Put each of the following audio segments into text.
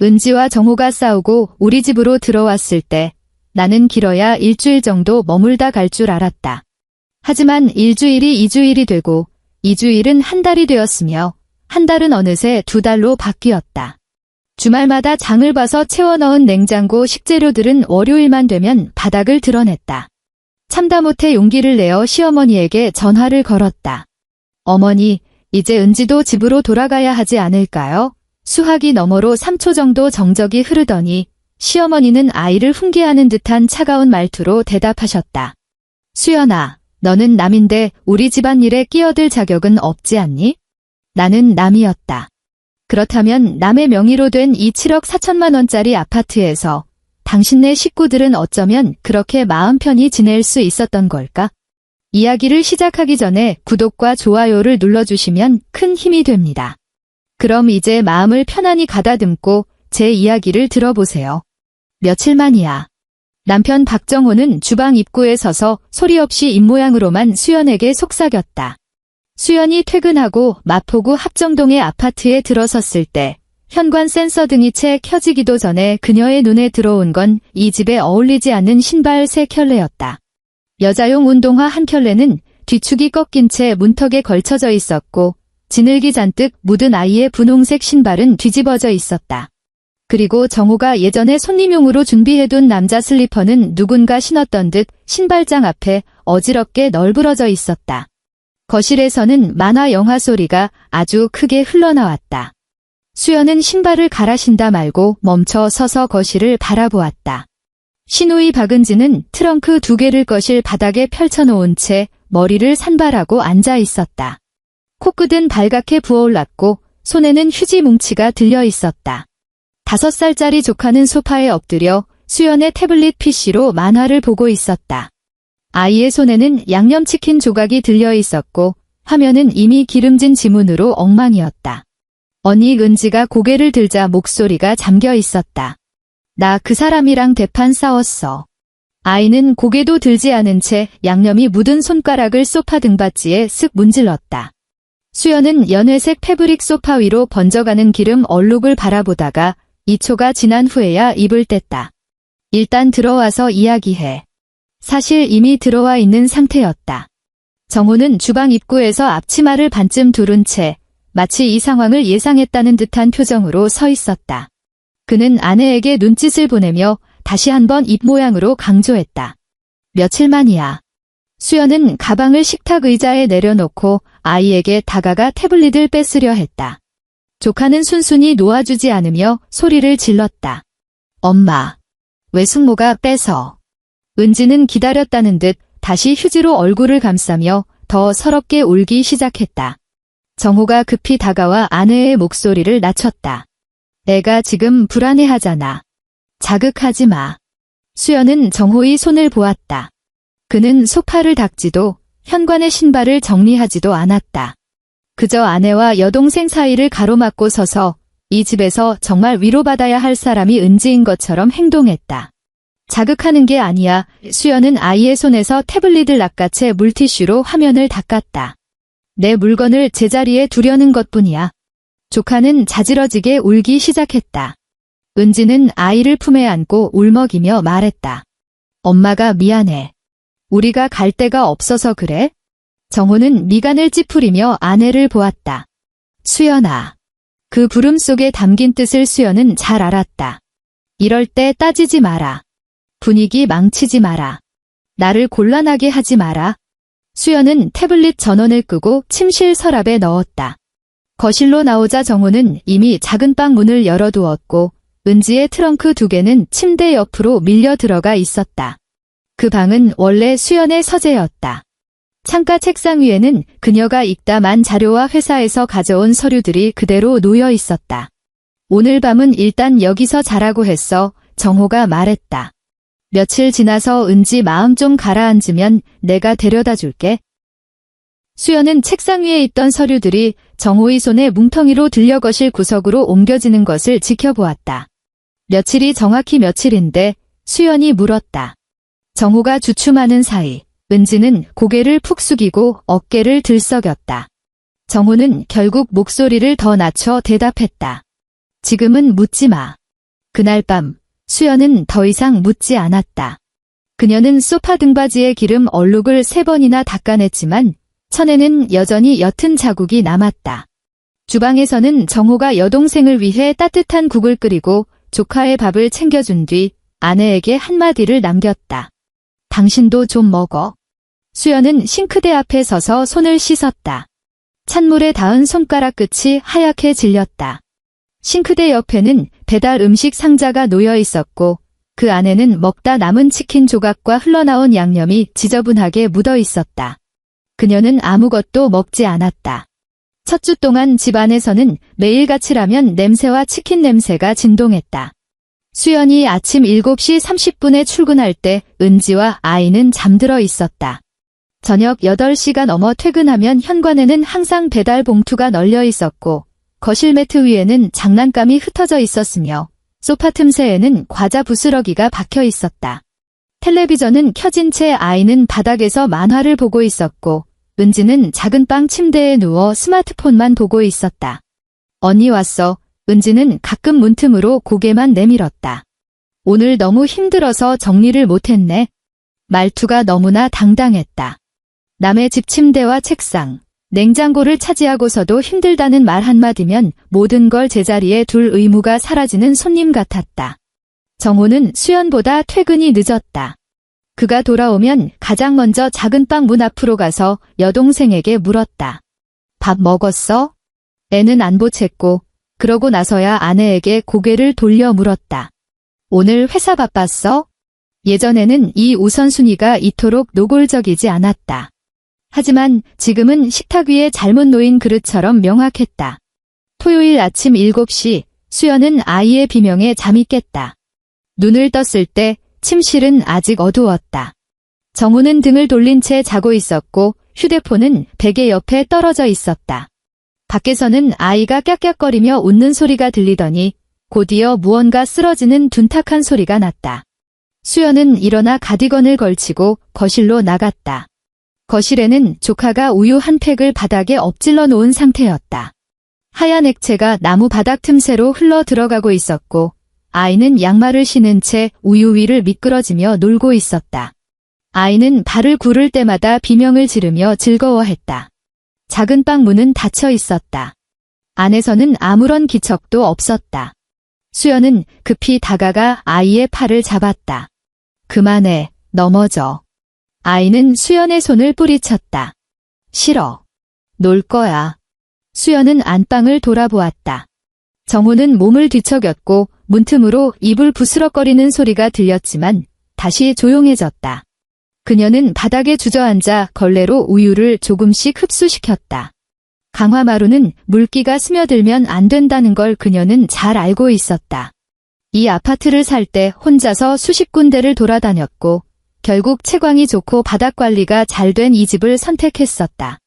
은지와 정호가 싸우고 우리 집으로 들어왔을 때 나는 길어야 일주일 정도 머물다 갈 줄 알았다. 하지만 일주일이 2주일이 되고 2주일은 한 달이 되었으며 한 달은 어느새 2달로 바뀌었다. 주말마다 장을 봐서 채워 넣은 냉장고 식재료들은 월요일만 되면 바닥을 드러냈다. 참다 못해 용기를 내어 시어머니에게 전화를 걸었다. 어머니, 이제 은지도 집으로 돌아가야 하지 않을까요? 수화기 너머로 3초 정도 정적이 흐르더니 시어머니는 아이를 훈계하는 듯한 차가운 말투로 대답하셨다. 수연아, 너는 남인데 우리 집안일에 끼어들 자격은 없지 않니? 나는 남이었다. 그렇다면 남의 명의로 된 이 7억 4천만 원짜리 아파트에서 당신네 식구들은 어쩌면 그렇게 마음 편히 지낼 수 있었던 걸까? 이야기를 시작하기 전에 구독과 좋아요를 눌러주시면 큰 힘이 됩니다. 그럼 이제 마음을 편안히 가다듬고 제 이야기를 들어보세요. 며칠 만이야. 남편 박정호는 주방 입구에 서서 소리 없이 입모양으로만 수연에게 속삭였다. 수연이 퇴근하고 마포구 합정동의 아파트에 들어섰을 때 현관 센서 등이 채 켜지기도 전에 그녀의 눈에 들어온 건 이 집에 어울리지 않는 신발 3켤레였다. 여자용 운동화 1켤레는 뒤축이 꺾인 채 문턱에 걸쳐져 있었고 지늘기 잔뜩 묻은 아이의 분홍색 신발은 뒤집어져 있었다. 그리고 정호가 예전에 손님용으로 준비해둔 남자 슬리퍼는 누군가 신었던 듯 신발장 앞에 어지럽게 널브러져 있었다. 거실에서는 만화 영화 소리가 아주 크게 흘러나왔다. 수연은 신발을 갈아 신다 말고 멈춰 서서 거실을 바라보았다. 시누이 박은지는 트렁크 2개를 거실 바닥에 펼쳐놓은 채 머리를 산발하고 앉아 있었다. 코끝은 발갛게 부어올랐고 손에는 휴지 뭉치가 들려 있었다. 5살짜리 조카는 소파에 엎드려 수연의 태블릿 PC로 만화를 보고 있었다. 아이의 손에는 양념치킨 조각이 들려 있었고 화면은 이미 기름진 지문으로 엉망이었다. 언니 은지가 고개를 들자 목소리가 잠겨 있었다. 나 그 사람이랑 대판 싸웠어. 아이는 고개도 들지 않은 채 양념이 묻은 손가락을 소파 등받이에 쓱 문질렀다. 수연은 연회색 패브릭 소파 위로 번져가는 기름 얼룩을 바라보다가 2초가 지난 후에야 입을 뗐다. 일단 들어와서 이야기해. 사실 이미 들어와 있는 상태였다. 정호는 주방 입구에서 앞치마를 반쯤 두른 채 마치 이 상황을 예상했다는 듯한 표정으로 서 있었다. 그는 아내에게 눈짓을 보내며 다시 한번 입모양으로 강조했다. 며칠 만이야. 수연은 가방을 식탁 의자에 내려놓고 아이에게 다가가 태블릿을 뺏으려 했다. 조카는 순순히 놓아주지 않으며 소리를 질렀다. 엄마, 왜 숙모가 뺏어? 은지는 기다렸다는 듯 다시 휴지로 얼굴을 감싸며 더 서럽게 울기 시작했다. 정호가 급히 다가와 아내의 목소리를 낮췄다. 애가 지금 불안해하잖아. 자극하지 마. 수연은 정호의 손을 보았다. 그는 소파를 닦지도 현관의 신발을 정리하지도 않았다. 그저 아내와 여동생 사이를 가로막고 서서 이 집에서 정말 위로받아야 할 사람이 은지인 것처럼 행동했다. 자극하는 게 아니야. 수연은 아이의 손에서 태블릿을 낚아채 물티슈로 화면을 닦았다. 내 물건을 제자리에 두려는 것뿐이야. 조카는 자지러지게 울기 시작했다. 은지는 아이를 품에 안고 울먹이며 말했다. 엄마가 미안해. 우리가 갈 데가 없어서 그래? 정호는 미간을 찌푸리며 아내를 보았다. 수연아. 그 부름 속에 담긴 뜻을 수연은 잘 알았다. 이럴 때 따지지 마라. 분위기 망치지 마라. 나를 곤란하게 하지 마라. 수연은 태블릿 전원을 끄고 침실 서랍에 넣었다. 거실로 나오자 정호는 이미 작은 방 문을 열어두었고 은지의 트렁크 2개는 침대 옆으로 밀려 들어가 있었다. 그 방은 원래 수연의 서재였다. 창가 책상 위에는 그녀가 읽다 만 자료와 회사에서 가져온 서류들이 그대로 놓여 있었다. 오늘 밤은 일단 여기서 자라고 했어. 정호가 말했다. 며칠 지나서 은지 마음 좀 가라앉으면 내가 데려다 줄게. 수연은 책상 위에 있던 서류들이 정호의 손에 뭉텅이로 들려 거실 구석으로 옮겨지는 것을 지켜보았다. 며칠이 정확히 며칠인데 수연이 물었다. 정호가 주춤하는 사이 은지는 고개를 푹 숙이고 어깨를 들썩였다. 정호는 결국 목소리를 더 낮춰 대답했다. 지금은 묻지 마. 그날 밤 수연은 더 이상 묻지 않았다. 그녀는 소파 등받이에 기름 얼룩을 3번이나 닦아냈지만 천에는 여전히 옅은 자국이 남았다. 주방에서는 정호가 여동생을 위해 따뜻한 국을 끓이고 조카의 밥을 챙겨준 뒤 아내에게 한마디를 남겼다. 당신도 좀 먹어. 수연은 싱크대 앞에 서서 손을 씻었다. 찬물에 닿은 손가락 끝이 하얗게 질렸다. 싱크대 옆에는 배달 음식 상자가 놓여 있었고 그 안에는 먹다 남은 치킨 조각과 흘러나온 양념이 지저분하게 묻어 있었다. 그녀는 아무것도 먹지 않았다. 첫 주 동안 집 안에서는 매일같이 라면 냄새와 치킨 냄새가 진동했다. 수연이 아침 7시 30분에 출근할 때 은지와 아이는 잠들어 있었다. 저녁 8시가 넘어 퇴근하면 현관에는 항상 배달 봉투가 널려 있었고 거실 매트 위에는 장난감이 흩어져 있었으며 소파 틈새에는 과자 부스러기가 박혀 있었다. 텔레비전은 켜진 채 아이는 바닥에서 만화를 보고 있었고 은지는 작은 방 침대에 누워 스마트폰만 보고 있었다. 언니 왔어. 은지는 가끔 문틈으로 고개만 내밀었다. 오늘 너무 힘들어서 정리를 못했네. 말투가 너무나 당당했다. 남의 집 침대와 책상, 냉장고를 차지하고서도 힘들다는 말 한마디면 모든 걸 제자리에 둘 의무가 사라지는 손님 같았다. 정호는 수연보다 퇴근이 늦었다. 그가 돌아오면 가장 먼저 작은 방 문 앞으로 가서 여동생에게 물었다. 밥 먹었어? 애는 안 보챘고 그러고 나서야 아내에게 고개를 돌려 물었다. 오늘 회사 바빴어? 예전에는 이 우선순위가 이토록 노골적이지 않았다. 하지만 지금은 식탁 위에 잘못 놓인 그릇처럼 명확했다. 토요일 아침 7시 수연은 아이의 비명에 잠이 깼다. 눈을 떴을 때 침실은 아직 어두웠다. 정우는 등을 돌린 채 자고 있었고 휴대폰은 베개 옆에 떨어져 있었다. 밖에서는 아이가 깍깍거리며 웃는 소리가 들리더니 곧이어 무언가 쓰러지는 둔탁한 소리가 났다. 수연은 일어나 가디건을 걸치고 거실로 나갔다. 거실에는 조카가 우유 한 팩을 바닥에 엎질러 놓은 상태였다. 하얀 액체가 나무 바닥 틈새로 흘러 들어가고 있었고 아이는 양말을 신은 채 우유 위를 미끄러지며 놀고 있었다. 아이는 발을 구를 때마다 비명을 지르며 즐거워했다. 작은 방 문은 닫혀 있었다. 안에서는 아무런 기척도 없었다. 수연은 급히 다가가 아이의 팔을 잡았다. 그만해, 넘어져. 아이는 수연의 손을 뿌리쳤다. 싫어. 놀 거야. 수연은 안방을 돌아보았다. 정우는 몸을 뒤척였고 문틈으로 이불 부스럭거리는 소리가 들렸지만 다시 조용해졌다. 그녀는 바닥에 주저앉아 걸레로 우유를 조금씩 흡수시켰다. 강화마루는 물기가 스며들면 안 된다는 걸 그녀는 잘 알고 있었다. 이 아파트를 살 때 혼자서 수십 군데를 돌아다녔고 결국 채광이 좋고 바닥 관리가 잘 된 이 집을 선택했었다.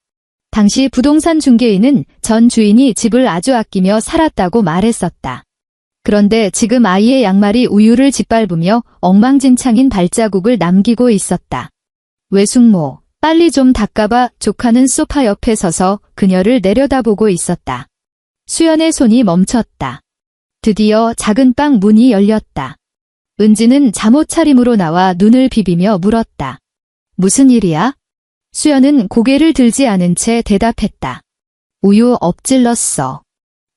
당시 부동산 중개인은 전 주인이 집을 아주 아끼며 살았다고 말했었다. 그런데 지금 아이의 양말이 우유를 짓밟으며 엉망진창인 발자국을 남기고 있었다. 외숙모, 빨리 좀 닦아봐. 조카는 소파 옆에 서서 그녀를 내려다보고 있었다. 수연의 손이 멈췄다. 드디어 작은 방 문이 열렸다. 은지는 잠옷차림으로 나와 눈을 비비며 물었다. 무슨 일이야? 수연은 고개를 들지 않은 채 대답했다. 우유 엎질렀어.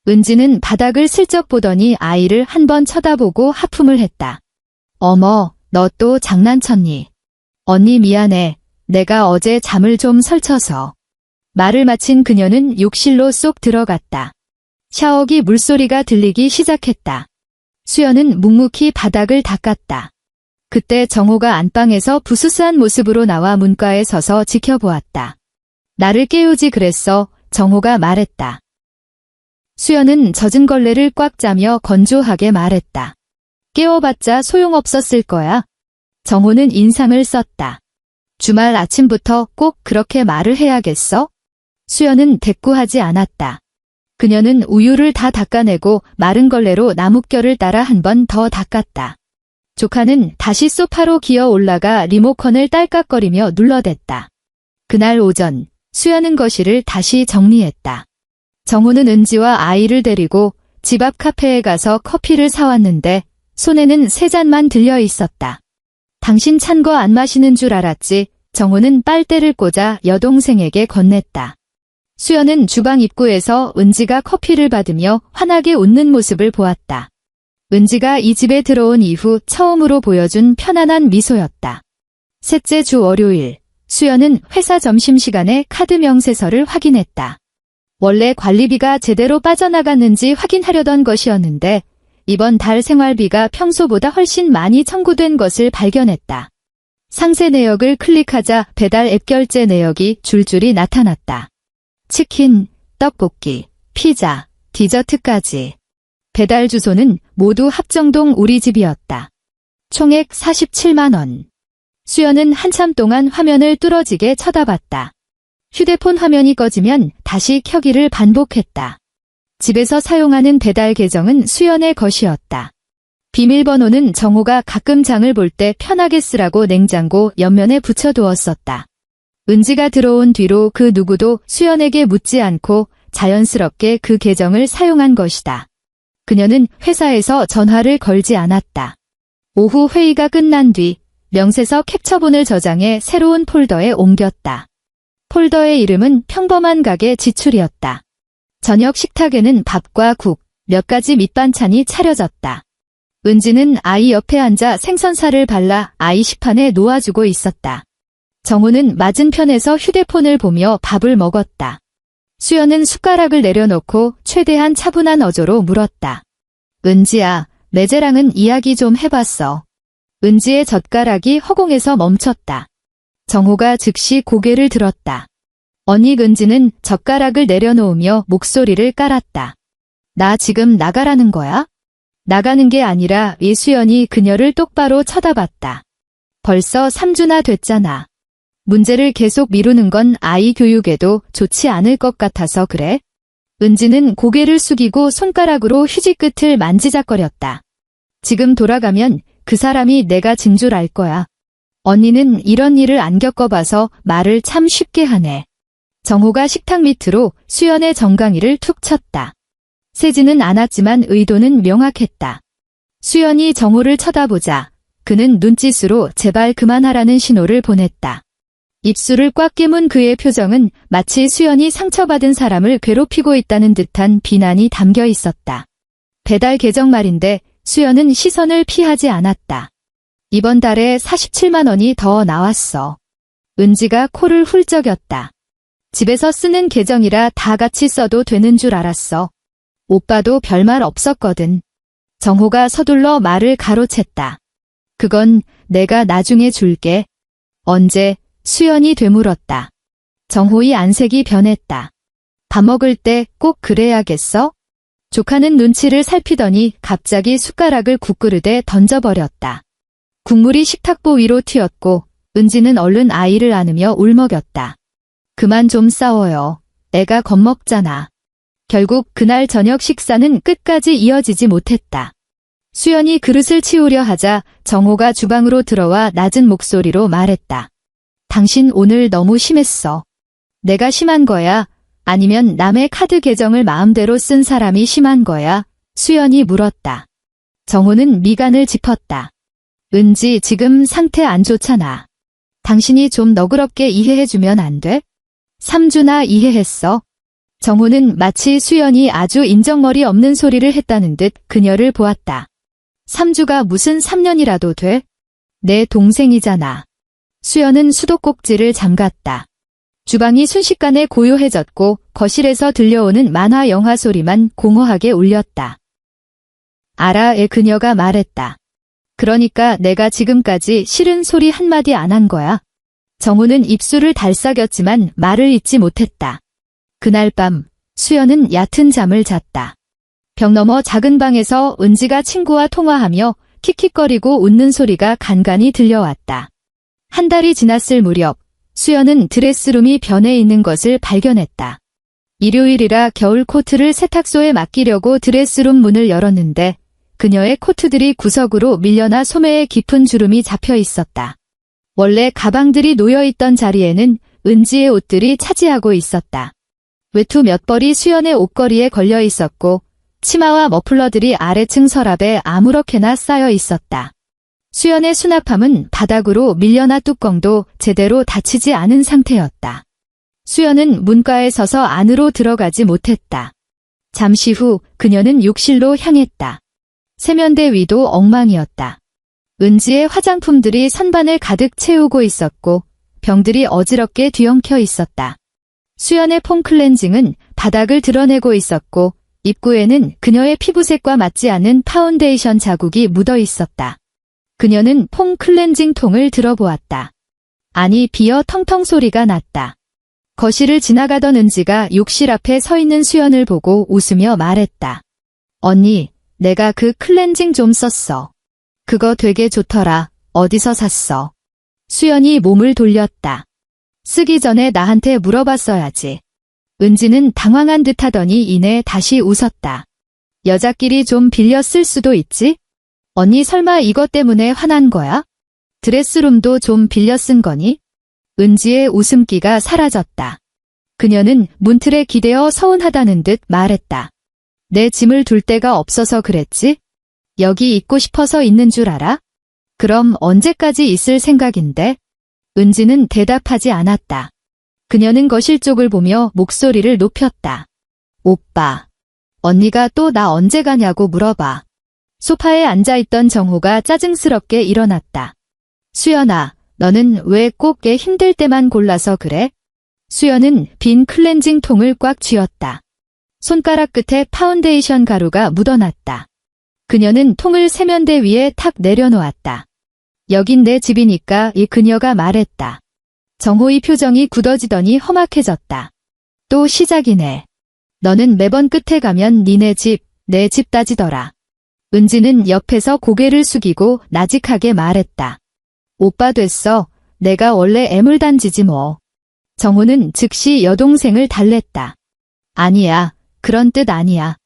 은지는 바닥을 슬쩍 보더니 아이를 한 번 쳐다보고 하품을 했다. 어머, 너 또 장난쳤니? 언니 미안해. 내가 어제 잠을 좀 설쳐서. 말을 마친 그녀는 욕실로 쏙 들어갔다. 샤워기 물소리가 들리기 시작했다. 수연은 묵묵히 바닥을 닦았다. 그때 정호가 안방에서 부스스한 모습으로 나와 문가에 서서 지켜보았다. 나를 깨우지 그랬어. 정호가 말했다. 수연은 젖은 걸레를 꽉 짜며 건조하게 말했다. 깨워봤자 소용없었을 거야. 정호는 인상을 썼다. 주말 아침부터 꼭 그렇게 말을 해야겠어? 수연은 대꾸하지 않았다. 그녀는 우유를 다 닦아내고 마른 걸레로 나뭇결을 따라 한 번 더 닦았다. 조카는 다시 소파로 기어 올라가 리모컨을 딸깍거리며 눌러댔다. 그날 오전, 수연은 거실을 다시 정리했다. 정우는 은지와 아이를 데리고 집 앞 카페에 가서 커피를 사왔는데 손에는 세 잔만 들려 있었다. 당신 찬 거 안 마시는 줄 알았지? 정호는 빨대를 꽂아 여동생에게 건넸다. 수연은 주방 입구에서 은지가 커피를 받으며 환하게 웃는 모습을 보았다. 은지가 이 집에 들어온 이후 처음으로 보여준 편안한 미소였다. 셋째 주 월요일, 수연은 회사 점심시간에 카드 명세서를 확인했다. 원래 관리비가 제대로 빠져나갔는지 확인하려던 것이었는데 이번 달 생활비가 평소보다 훨씬 많이 청구된 것을 발견했다. 상세 내역을 클릭하자 배달 앱 결제 내역이 줄줄이 나타났다. 치킨, 떡볶이, 피자, 디저트까지. 배달 주소는 모두 합정동 우리 집이었다. 총액 47만 원. 수연은 한참 동안 화면을 뚫어지게 쳐다봤다. 휴대폰 화면이 꺼지면 다시 켜기를 반복했다. 집에서 사용하는 배달 계정은 수연의 것이었다. 비밀번호는 정호가 가끔 장을 볼 때 편하게 쓰라고 냉장고 옆면에 붙여두었었다. 은지가 들어온 뒤로 그 누구도 수연에게 묻지 않고 자연스럽게 그 계정을 사용한 것이다. 그녀는 회사에서 전화를 걸지 않았다. 오후 회의가 끝난 뒤 명세서 캡처본을 저장해 새로운 폴더에 옮겼다. 폴더의 이름은 평범한 가게 지출이었다. 저녁 식탁에는 밥과 국, 몇 가지 밑반찬이 차려졌다. 은지는 아이 옆에 앉아 생선살을 발라 아이 식판에 놓아주고 있었다. 정우는 맞은편에서 휴대폰을 보며 밥을 먹었다. 수연은 숟가락을 내려놓고 최대한 차분한 어조로 물었다. 은지야, 매제랑은 이야기 좀 해봤어. 은지의 젓가락이 허공에서 멈췄다. 정호가 즉시 고개를 들었다. 언니 은지는 젓가락을 내려놓으며 목소리를 깔았다. 나 지금 나가라는 거야? 나가는 게 아니라 이수연이 그녀를 똑바로 쳐다봤다. 벌써 3주나 됐잖아. 문제를 계속 미루는 건 아이 교육에도 좋지 않을 것 같아서 그래? 은지는 고개를 숙이고 손가락으로 휴지 끝을 만지작거렸다. 지금 돌아가면 그 사람이 내가 진 줄 알 거야. 언니는 이런 일을 안 겪어봐서 말을 참 쉽게 하네. 정호가 식탁 밑으로 수연의 정강이를 툭 쳤다. 세지는 않았지만 의도는 명확했다. 수연이 정호를 쳐다보자 그는 눈짓으로 제발 그만하라는 신호를 보냈다. 입술을 꽉 깨문 그의 표정은 마치 수연이 상처받은 사람을 괴롭히고 있다는 듯한 비난이 담겨 있었다. 배달 계정 말인데 수연은 시선을 피하지 않았다. 이번 달에 47만 원이 더 나왔어. 은지가 코를 훌쩍였다. 집에서 쓰는 계정이라 다 같이 써도 되는 줄 알았어. 오빠도 별말 없었거든. 정호가 서둘러 말을 가로챘다. 그건 내가 나중에 줄게. 언제? 수연이 되물었다. 정호의 안색이 변했다. 밥 먹을 때 꼭 그래야겠어? 조카는 눈치를 살피더니 갑자기 숟가락을 국그릇에 던져버렸다. 국물이 식탁보 위로 튀었고 은지는 얼른 아이를 안으며 울먹였다. 그만 좀 싸워요. 애가 겁먹잖아. 결국 그날 저녁 식사는 끝까지 이어지지 못했다. 수연이 그릇을 치우려 하자 정호가 주방으로 들어와 낮은 목소리로 말했다. 당신 오늘 너무 심했어. 내가 심한 거야? 아니면 남의 카드 계정을 마음대로 쓴 사람이 심한 거야? 수연이 물었다. 정호는 미간을 짚었다. 은지 지금 상태 안 좋잖아. 당신이 좀 너그럽게 이해해주면 안 돼? 3주나 이해했어. 정호는 마치 수연이 아주 인정머리 없는 소리를 했다는 듯 그녀를 보았다. 3주가 무슨 3년이라도 돼? 내 동생이잖아. 수연은 수도꼭지를 잠갔다. 주방이 순식간에 고요해졌고 거실에서 들려오는 만화 영화 소리만 공허하게 울렸다. 알아, 그녀가 말했다. 그러니까 내가 지금까지 싫은 소리 한마디 안 한 거야. 정우는 입술을 달싹였지만 말을 잇지 못했다. 그날 밤 수연은 얕은 잠을 잤다. 벽 너머 작은 방에서 은지가 친구와 통화하며 킥킥거리고 웃는 소리가 간간히 들려왔다. 한 달이 지났을 무렵 수연은 드레스룸이 변해 있는 것을 발견했다. 일요일이라 겨울 코트를 세탁소에 맡기려고 드레스룸 문을 열었는데 그녀의 코트들이 구석으로 밀려나 소매에 깊은 주름이 잡혀 있었다. 원래 가방들이 놓여있던 자리에는 은지의 옷들이 차지하고 있었다. 외투 몇 벌이 수연의 옷걸이에 걸려 있었고 치마와 머플러들이 아래층 서랍에 아무렇게나 쌓여 있었다. 수연의 수납함은 바닥으로 밀려나 뚜껑도 제대로 닫히지 않은 상태였다. 수연은 문가에 서서 안으로 들어가지 못했다. 잠시 후 그녀는 욕실로 향했다. 세면대 위도 엉망이었다. 은지의 화장품들이 선반을 가득 채우고 있었고 병들이 어지럽게 뒤엉켜 있었다. 수연의 폼 클렌징은 바닥을 드러내고 있었고 입구에는 그녀의 피부색과 맞지 않은 파운데이션 자국이 묻어 있었다. 그녀는 폼 클렌징 통을 들어보았다. 안이 비어 텅텅 소리가 났다. 거실을 지나가던 은지가 욕실 앞에 서 있는 수연을 보고 웃으며 말했다. 언니, 내가 그 클렌징 좀 썼어. 그거 되게 좋더라. 어디서 샀어? 수연이 몸을 돌렸다. 쓰기 전에 나한테 물어봤어야지. 은지는 당황한 듯 하더니 이내 다시 웃었다. 여자끼리 좀 빌려 쓸 수도 있지? 언니 설마 이것 때문에 화난 거야? 드레스룸도 좀 빌려 쓴 거니? 은지의 웃음기가 사라졌다. 그녀는 문틀에 기대어 서운하다는 듯 말했다. 내 짐을 둘 데가 없어서 그랬지? 여기 있고 싶어서 있는 줄 알아? 그럼 언제까지 있을 생각인데? 은지는 대답하지 않았다. 그녀는 거실 쪽을 보며 목소리를 높였다. 오빠, 언니가 또 나 언제 가냐고 물어봐. 소파에 앉아있던 정호가 짜증스럽게 일어났다. 수연아, 너는 왜 꼭 꽤 힘들 때만 골라서 그래? 수연은 빈 클렌징 통을 꽉 쥐었다. 손가락 끝에 파운데이션 가루가 묻어났다. 그녀는 통을 세면대 위에 탁 내려놓았다. 여긴 내 집이니까 이 그녀가 말했다. 정호의 표정이 굳어지더니 험악해졌다. 또 시작이네. 너는 매번 끝에 가면 니네 집, 내 집 따지더라. 은지는 옆에서 고개를 숙이고 나직하게 말했다. 오빠 됐어. 내가 원래 애물단지지 뭐. 정호는 즉시 여동생을 달랬다. 아니야. 그런 뜻 아니야.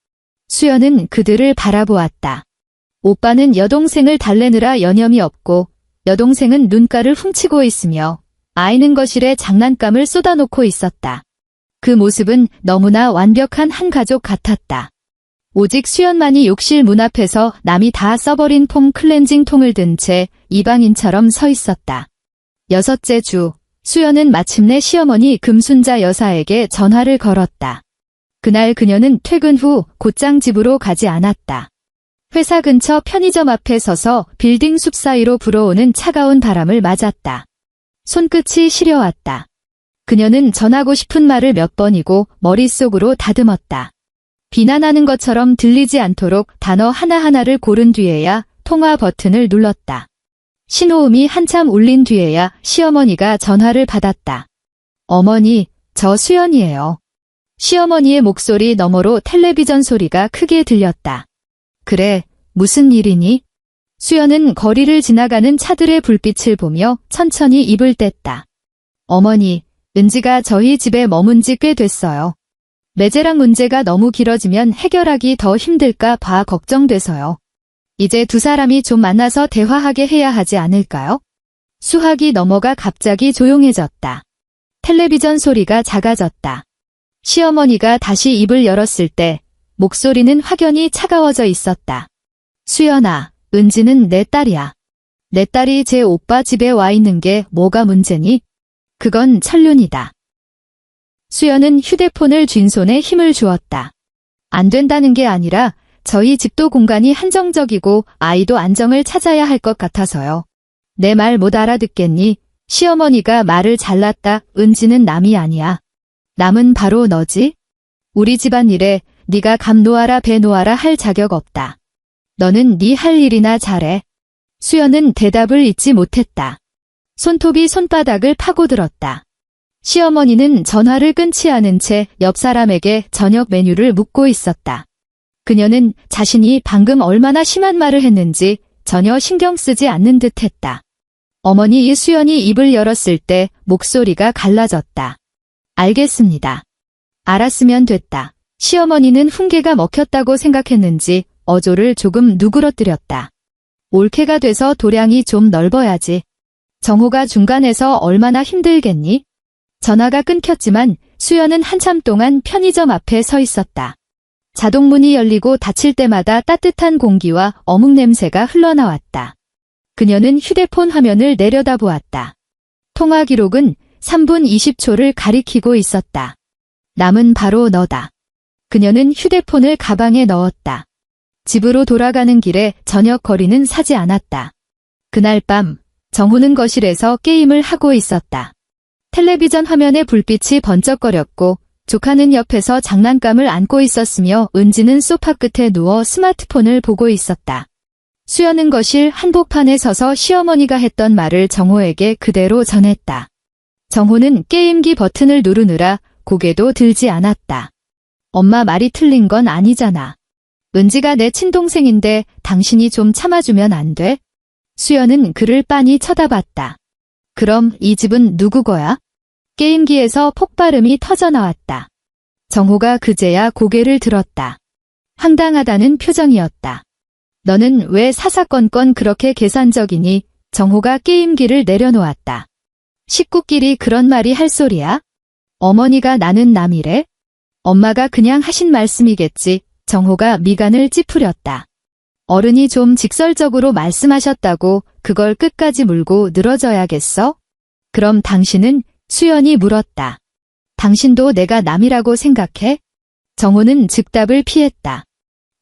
수연은 그들을 바라보았다. 오빠는 여동생을 달래느라 여념이 없고 여동생은 눈가를 훔치고 있으며 아이는 거실에 장난감을 쏟아놓고 있었다. 그 모습은 너무나 완벽한 한 가족 같았다. 오직 수연만이 욕실 문 앞에서 남이 다 써버린 폼 클렌징 통을 든 채 이방인처럼 서 있었다. 6째 주, 수연은 마침내 시어머니 금순자 여사에게 전화를 걸었다. 그날 그녀는 퇴근 후 곧장 집으로 가지 않았다. 회사 근처 편의점 앞에 서서 빌딩 숲 사이로 불어오는 차가운 바람을 맞았다. 손끝이 시려왔다. 그녀는 전하고 싶은 말을 몇 번이고 머릿속으로 다듬었다. 비난하는 것처럼 들리지 않도록 단어 하나하나를 고른 뒤에야 통화 버튼을 눌렀다. 신호음이 한참 울린 뒤에야 시어머니가 전화를 받았다. 어머니, 저 수연이에요. 시어머니의 목소리 너머로 텔레비전 소리가 크게 들렸다. 그래, 무슨 일이니? 수연은 거리를 지나가는 차들의 불빛을 보며 천천히 입을 뗐다. 어머니, 은지가 저희 집에 머문 지 꽤 됐어요. 매제랑 문제가 너무 길어지면 해결하기 더 힘들까 봐 걱정돼서요. 이제 두 사람이 좀 만나서 대화하게 해야 하지 않을까요? 수학이 넘어가 갑자기 조용해졌다. 텔레비전 소리가 작아졌다. 시어머니가 다시 입을 열었을 때 목소리는 확연히 차가워져 있었다. 수연아, 은지는 내 딸이야. 내 딸이 제 오빠 집에 와 있는 게 뭐가 문제니? 그건 천륜이다. 수연은 휴대폰을 쥔 손에 힘을 주었다. 안 된다는 게 아니라 저희 집도 공간이 한정적이고 아이도 안정을 찾아야 할 것 같아서요. 내 말 못 알아듣겠니? 시어머니가 말을 잘랐다. 은지는 남이 아니야. 남은 바로 너지? 우리 집안일에 네가 감 놓아라 배 놓아라 할 자격 없다. 너는 네 할 일이나 잘해. 수연은 대답을 잊지 못했다. 손톱이 손바닥을 파고들었다. 시어머니는 전화를 끊지 않은 채 옆 사람에게 저녁 메뉴를 묻고 있었다. 그녀는 자신이 방금 얼마나 심한 말을 했는지 전혀 신경 쓰지 않는 듯 했다. 어머니 수연이 입을 열었을 때 목소리가 갈라졌다. 알겠습니다. 알았으면 됐다. 시어머니는 훈계가 먹혔다고 생각했는지 어조를 조금 누그러뜨렸다. 올케가 돼서 도량이 좀 넓어야지. 정호가 중간에서 얼마나 힘들겠니? 전화가 끊겼지만 수연은 한참 동안 편의점 앞에 서 있었다. 자동문이 열리고 닫힐 때마다 따뜻한 공기와 어묵 냄새가 흘러나왔다. 그녀는 휴대폰 화면을 내려다보았다. 통화 기록은 3분 20초를 가리키고 있었다. 남은 바로 너다. 그녀는 휴대폰을 가방에 넣었다. 집으로 돌아가는 길에 저녁 거리는 사지 않았다. 그날 밤 정호는 거실에서 게임을 하고 있었다. 텔레비전 화면에 불빛이 번쩍거렸고 조카는 옆에서 장난감을 안고 있었으며 은지는 소파 끝에 누워 스마트폰을 보고 있었다. 수연은 거실 한복판에 서서 시어머니가 했던 말을 정호에게 그대로 전했다. 정호는 게임기 버튼을 누르느라 고개도 들지 않았다. 엄마 말이 틀린 건 아니잖아. 은지가 내 친동생인데 당신이 좀 참아주면 안 돼? 수연은 그를 빤히 쳐다봤다. 그럼 이 집은 누구 거야? 게임기에서 폭발음이 터져나왔다. 정호가 그제야 고개를 들었다. 황당하다는 표정이었다. 너는 왜 사사건건 그렇게 계산적이니? 정호가 게임기를 내려놓았다. 식구끼리 그런 말이 할 소리야? 어머니가 나는 남이래? 엄마가 그냥 하신 말씀이겠지. 정호가 미간을 찌푸렸다. 어른이 좀 직설적으로 말씀하셨다고 그걸 끝까지 물고 늘어져야겠어? 그럼 당신은? 수연이 물었다. 당신도 내가 남이라고 생각해? 정호는 즉답을 피했다.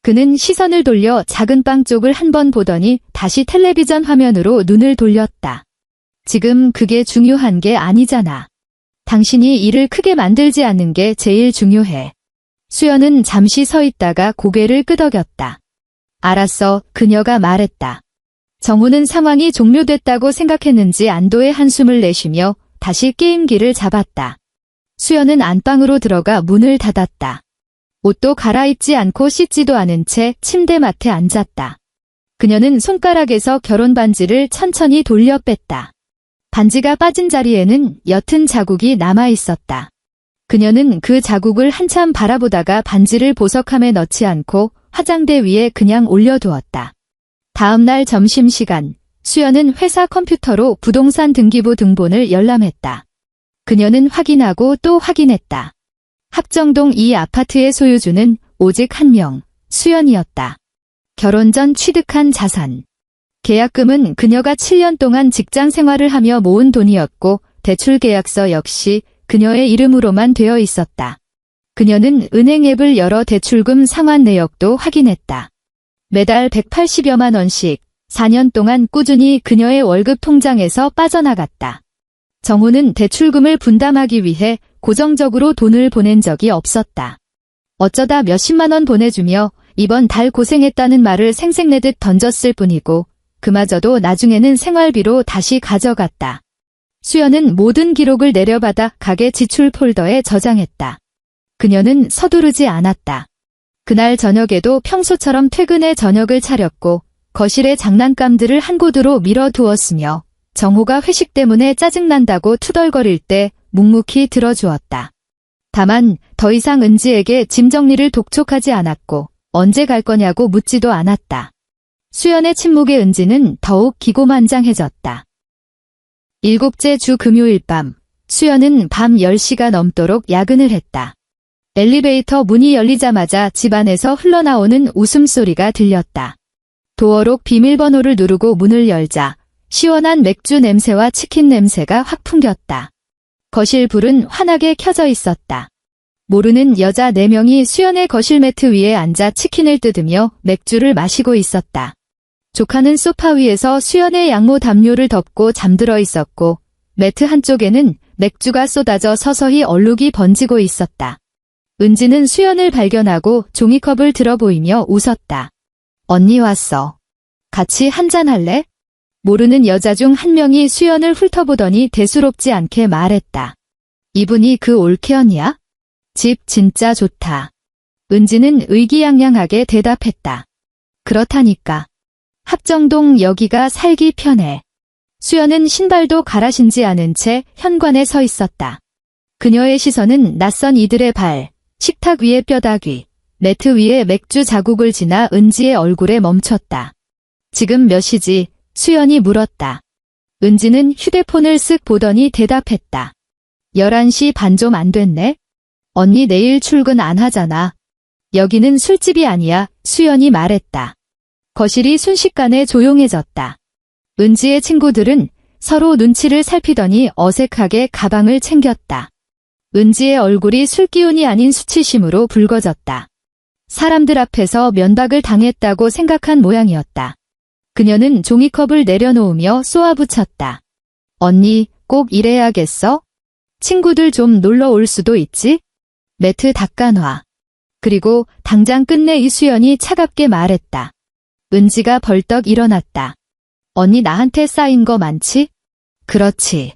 그는 시선을 돌려 작은 빵 쪽을 한 번 보더니 다시 텔레비전 화면으로 눈을 돌렸다. 지금 그게 중요한 게 아니잖아. 당신이 일을 크게 만들지 않는 게 제일 중요해. 수연은 잠시 서 있다가 고개를 끄덕였다. 알았어, 그녀가 말했다. 정호는 상황이 종료됐다고 생각했는지 안도의 한숨을 내쉬며 다시 게임기를 잡았다. 수연은 안방으로 들어가 문을 닫았다. 옷도 갈아입지 않고 씻지도 않은 채 침대맡에 앉았다. 그녀는 손가락에서 결혼 반지를 천천히 돌려 뺐다. 반지가 빠진 자리에는 옅은 자국이 남아 있었다. 그녀는 그 자국을 한참 바라보다가 반지를 보석함에 넣지 않고 화장대 위에 그냥 올려두었다. 다음 날 점심시간, 수연은 회사 컴퓨터로 부동산 등기부 등본을 열람했다. 그녀는 확인하고 또 확인했다. 합정동 이 아파트의 소유주는 오직 한 명, 수연이었다. 결혼 전 취득한 자산. 계약금은 그녀가 7년 동안 직장 생활을 하며 모은 돈이었고 대출 계약서 역시 그녀의 이름으로만 되어 있었다. 그녀는 은행 앱을 열어 대출금 상환 내역도 확인했다. 매달 180여만 원씩 4년 동안 꾸준히 그녀의 월급 통장에서 빠져나갔다. 정호는 대출금을 분담하기 위해 고정적으로 돈을 보낸 적이 없었다. 어쩌다 몇십만 원 보내주며 이번 달 고생했다는 말을 생색내듯 던졌을 뿐이고 그마저도 나중에는 생활비로 다시 가져갔다. 수연은 모든 기록을 내려받아 가게 지출 폴더에 저장했다. 그녀는 서두르지 않았다. 그날 저녁에도 평소처럼 퇴근해 저녁을 차렸고 거실에 장난감들을 한 곳으로 밀어두었으며 정호가 회식 때문에 짜증난다고 투덜거릴 때 묵묵히 들어주었다. 다만 더 이상 은지에게 짐 정리를 독촉하지 않았고 언제 갈 거냐고 묻지도 않았다. 수연의 침묵에 은지는 더욱 기고만장해졌다. 7째 주 금요일 밤, 수연은 밤 10시가 넘도록 야근을 했다. 엘리베이터 문이 열리자마자 집안에서 흘러나오는 웃음소리가 들렸다. 도어록 비밀번호를 누르고 문을 열자 시원한 맥주 냄새와 치킨 냄새가 확 풍겼다. 거실 불은 환하게 켜져 있었다. 모르는 여자 4명이 수연의 거실 매트 위에 앉아 치킨을 뜯으며 맥주를 마시고 있었다. 조카는 소파 위에서 수연의 양모 담요를 덮고 잠들어 있었고 매트 한쪽에는 맥주가 쏟아져 서서히 얼룩이 번지고 있었다. 은지는 수연을 발견하고 종이컵을 들어 보이며 웃었다. 언니 왔어. 같이 한잔할래? 모르는 여자 중 한 명이 수연을 훑어보더니 대수롭지 않게 말했다. 이분이 그 올케언이야? 집 진짜 좋다. 은지는 의기양양하게 대답했다. 그렇다니까. 합정동 여기가 살기 편해. 수연은 신발도 갈아 신지 않은 채 현관에 서 있었다. 그녀의 시선은 낯선 이들의 발, 식탁 위의 뼈다귀, 매트 위에 맥주 자국을 지나 은지의 얼굴에 멈췄다. 지금 몇 시지? 수연이 물었다. 은지는 휴대폰을 쓱 보더니 대답했다. 11시 반 좀 안 됐네? 언니 내일 출근 안 하잖아. 여기는 술집이 아니야, 수연이 말했다. 거실이 순식간에 조용해졌다. 은지의 친구들은 서로 눈치를 살피더니 어색하게 가방을 챙겼다. 은지의 얼굴이 술기운이 아닌 수치심으로 붉어졌다. 사람들 앞에서 면박을 당했다고 생각한 모양이었다. 그녀는 종이컵을 내려놓으며 쏘아붙였다. 언니, 꼭 이래야겠어? 친구들 좀 놀러 올 수도 있지? 매트 닦아놔. 그리고 당장 끝내 이수연이 차갑게 말했다. 은지가 벌떡 일어났다. 언니 나한테 쌓인 거 많지? 그렇지.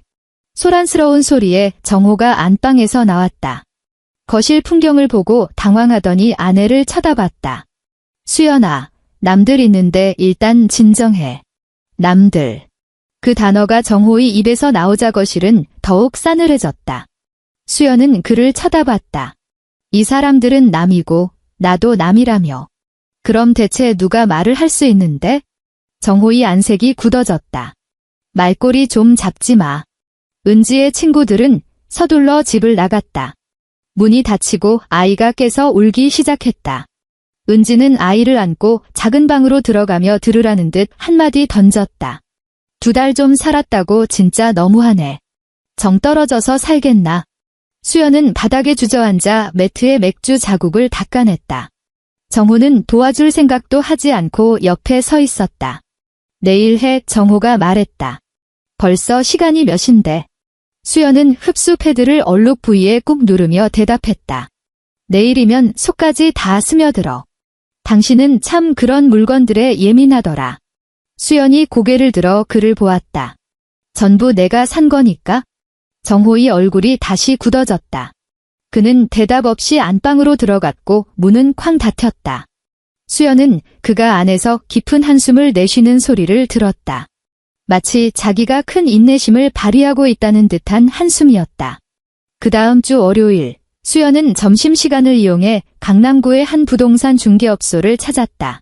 소란스러운 소리에 정호가 안방에서 나왔다. 거실 풍경을 보고 당황하더니 아내를 쳐다봤다. 수연아, 남들 있는데 일단 진정해. 남들. 그 단어가 정호의 입에서 나오자 거실은 더욱 싸늘해졌다. 수연은 그를 쳐다봤다. 이 사람들은 남이고 나도 남이라며. 그럼 대체 누가 말을 할 수 있는데? 정호의 안색이 굳어졌다. 말꼬리 좀 잡지 마. 은지의 친구들은 서둘러 집을 나갔다. 문이 닫히고 아이가 깨서 울기 시작했다. 은지는 아이를 안고 작은 방으로 들어가며 들으라는 듯 한마디 던졌다. 2달 좀 살았다고 진짜 너무하네. 정 떨어져서 살겠나. 수연은 바닥에 주저앉아 매트에 맥주 자국을 닦아냈다. 정호는 도와줄 생각도 하지 않고 옆에 서 있었다. 내일 해, 정호가 말했다. 벌써 시간이 몇인데. 수연은 흡수 패드를 얼룩 부위에 꾹 누르며 대답했다. 내일이면 속까지 다 스며들어. 당신은 참 그런 물건들에 예민하더라. 수연이 고개를 들어 그를 보았다. 전부 내가 산 거니까? 정호의 얼굴이 다시 굳어졌다. 그는 대답 없이 안방으로 들어갔고 문은 쾅 닫혔다. 수연은 그가 안에서 깊은 한숨을 내쉬는 소리를 들었다. 마치 자기가 큰 인내심을 발휘하고 있다는 듯한 한숨이었다. 그 다음 주 월요일, 수연은 점심시간을 이용해 강남구의 한 부동산 중개업소를 찾았다.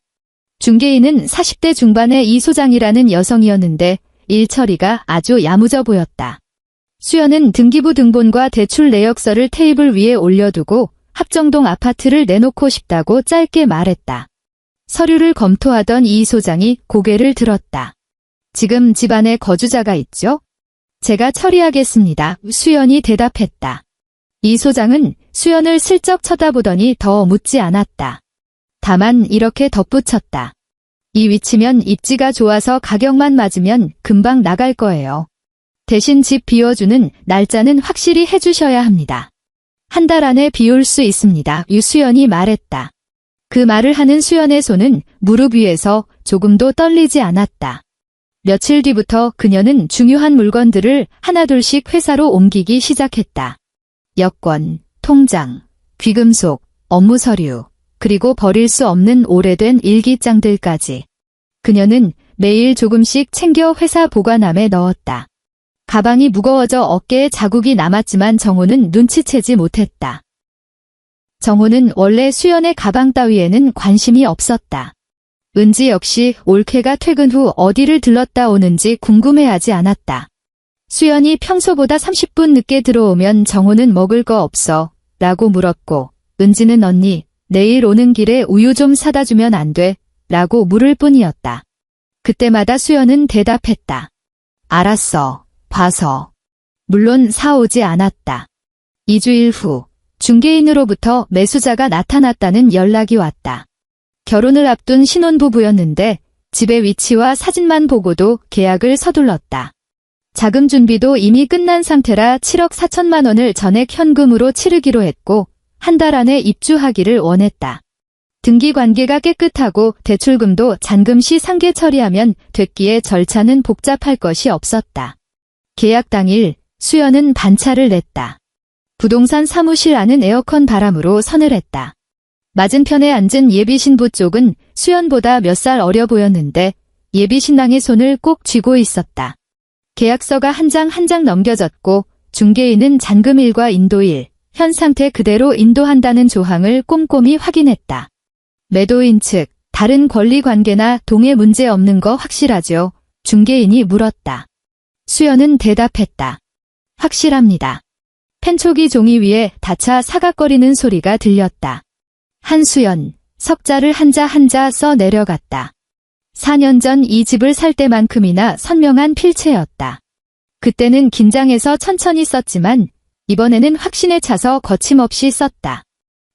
중개인은 40대 중반의 이 소장이라는 여성이었는데 일 처리가 아주 야무져 보였다. 수연은 등기부 등본과 대출 내역서를 테이블 위에 올려두고 합정동 아파트를 내놓고 싶다고 짧게 말했다. 서류를 검토하던 이 소장이 고개를 들었다. 지금 집안에 거주자가 있죠? 제가 처리하겠습니다. 수연이 대답했다. 이 소장은 수연을 슬쩍 쳐다보더니 더 묻지 않았다. 다만 이렇게 덧붙였다. 이 위치면 입지가 좋아서 가격만 맞으면 금방 나갈 거예요. 대신 집 비워주는 날짜는 확실히 해주셔야 합니다. 1달 안에 비울 수 있습니다. 유수연이 말했다. 그 말을 하는 수연의 손은 무릎 위에서 조금도 떨리지 않았다. 며칠 뒤부터 그녀는 중요한 물건들을 하나둘씩 회사로 옮기기 시작했다. 여권, 통장, 귀금속, 업무 서류, 그리고 버릴 수 없는 오래된 일기장들까지. 그녀는 매일 조금씩 챙겨 회사 보관함에 넣었다. 가방이 무거워져 어깨에 자국이 남았지만 정호는 눈치채지 못했다. 정호는 원래 수연의 가방 따위에는 관심이 없었다. 은지 역시 올케가 퇴근 후 어디를 들렀다 오는지 궁금해하지 않았다. 수연이 평소보다 30분 늦게 들어오면 정호는 먹을 거 없어? 라고 물었고, 은지는 언니, 내일 오는 길에 우유 좀 사다 주면 안 돼? 라고 물을 뿐이었다. 그때마다 수연은 대답했다. 알았어. 봐서. 물론 사오지 않았다. 2주일 후, 중개인으로부터 매수자가 나타났다는 연락이 왔다. 결혼을 앞둔 신혼부부였는데 집의 위치와 사진만 보고도 계약을 서둘렀다. 자금 준비도 이미 끝난 상태라 7억 4천만 원을 전액 현금으로 치르기로 했고 1달 안에 입주하기를 원했다. 등기 관계가 깨끗하고 대출금도 잔금 시 상계 처리하면 됐기에 절차는 복잡할 것이 없었다. 계약 당일 수연은 반차를 냈다. 부동산 사무실 안은 에어컨 바람으로 서늘했다. 맞은편에 앉은 예비신부 쪽은 수연보다 몇 살 어려 보였는데 예비신랑의 손을 꼭 쥐고 있었다. 계약서가 한 장 한 장 넘겨졌고 중개인은 잔금일과 인도일, 현 상태 그대로 인도한다는 조항을 꼼꼼히 확인했다. 매도인 측, 다른 권리관계나 동의 문제 없는 거 확실하죠? 중개인이 물었다. 수연은 대답했다. 확실합니다. 펜초기 종이 위에 다차 사각거리는 소리가 들렸다. 한수연, 석자를 한자 한자 써 내려갔다. 4년 전 이 집을 살 때만큼이나 선명한 필체였다. 그때는 긴장해서 천천히 썼지만 이번에는 확신에 차서 거침없이 썼다.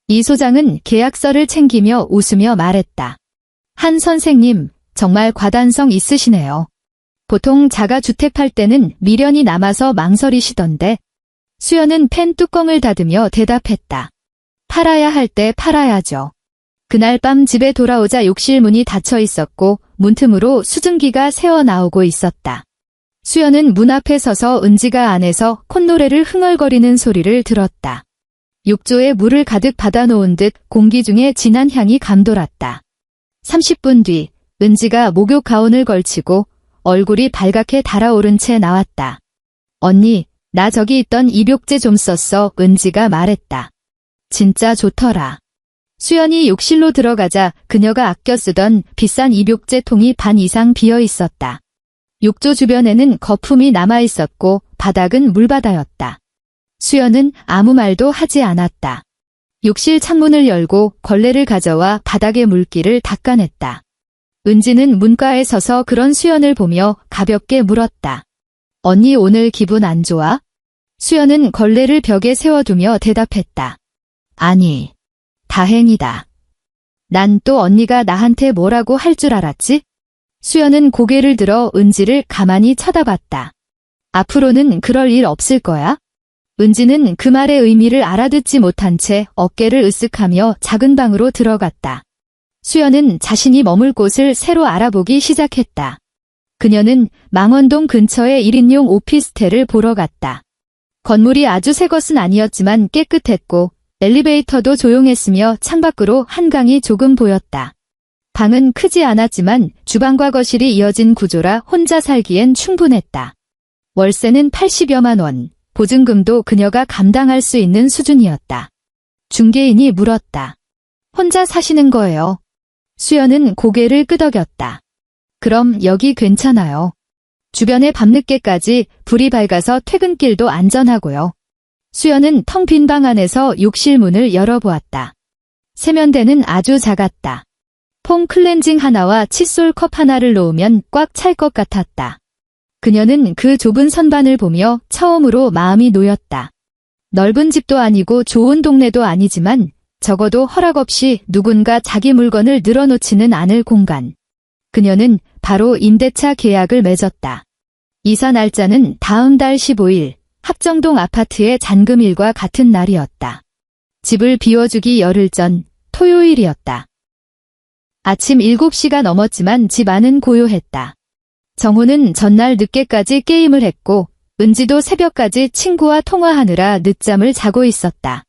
이 소장은 계약서를 챙기며 웃으며 말했다. 한 선생님, 정말 과단성 있으시네요. 보통 자가주택 팔 때는 미련이 남아서 망설이시던데. 수연은 펜 뚜껑을 닫으며 대답했다. 팔아야 할 때 팔아야죠. 그날 밤 집에 돌아오자 욕실 문이 닫혀 있었고 문틈으로 수증기가 새어나오고 있었다. 수연은 문 앞에 서서 은지가 안에서 콧노래를 흥얼거리는 소리를 들었다. 욕조에 물을 가득 받아놓은 듯 공기 중에 진한 향이 감돌았다. 30분 뒤 은지가 목욕 가운을 걸치고 얼굴이 발갛게 달아오른 채 나왔다. 언니, 나 저기 있던 입욕제 좀 썼어. 은지가 말했다. 진짜 좋더라. 수연이 욕실로 들어가자 그녀가 아껴 쓰던 비싼 입욕제 통이 반 이상 비어 있었다. 욕조 주변에는 거품이 남아 있었고 바닥은 물바다였다. 수연은 아무 말도 하지 않았다. 욕실 창문을 열고 걸레를 가져와 바닥의 물기를 닦아냈다. 은지는 문가에 서서 그런 수연을 보며 가볍게 물었다. 언니 오늘 기분 안 좋아? 수연은 걸레를 벽에 세워두며 대답했다. 아니, 다행이다. 난 또 언니가 나한테 뭐라고 할 줄 알았지? 수연은 고개를 들어 은지를 가만히 쳐다봤다. 앞으로는 그럴 일 없을 거야? 은지는 그 말의 의미를 알아듣지 못한 채 어깨를 으쓱하며 작은 방으로 들어갔다. 수연은 자신이 머물 곳을 새로 알아보기 시작했다. 그녀는 망원동 근처의 1인용 오피스텔을 보러 갔다. 건물이 아주 새 것은 아니었지만 깨끗했고 엘리베이터도 조용했으며 창밖으로 한강이 조금 보였다. 방은 크지 않았지만 주방과 거실이 이어진 구조라 혼자 살기엔 충분했다. 월세는 80여만 원, 보증금도 그녀가 감당할 수 있는 수준이었다. 중개인이 물었다. 혼자 사시는 거예요? 수연은 고개를 끄덕였다. 그럼 여기 괜찮아요. 주변에 밤늦게까지 불이 밝아서 퇴근길도 안전하고요. 수연은 텅 빈 방 안에서 욕실 문을 열어보았다. 세면대는 아주 작았다. 폼 클렌징 하나와 칫솔 컵 하나를 놓으면 꽉 찰 것 같았다. 그녀는 그 좁은 선반을 보며 처음으로 마음이 놓였다. 넓은 집도 아니고 좋은 동네도 아니지만 적어도 허락 없이 누군가 자기 물건을 늘어놓지는 않을 공간. 그녀는 바로 임대차 계약을 맺었다. 이사 날짜는 다음 달 15일, 합정동 아파트의 잔금일과 같은 날이었다. 집을 비워주기 열흘 전, 토요일이었다. 아침 7시가 넘었지만 집 안은 고요했다. 정우는 전날 늦게까지 게임을 했고 은지도 새벽까지 친구와 통화하느라 늦잠을 자고 있었다.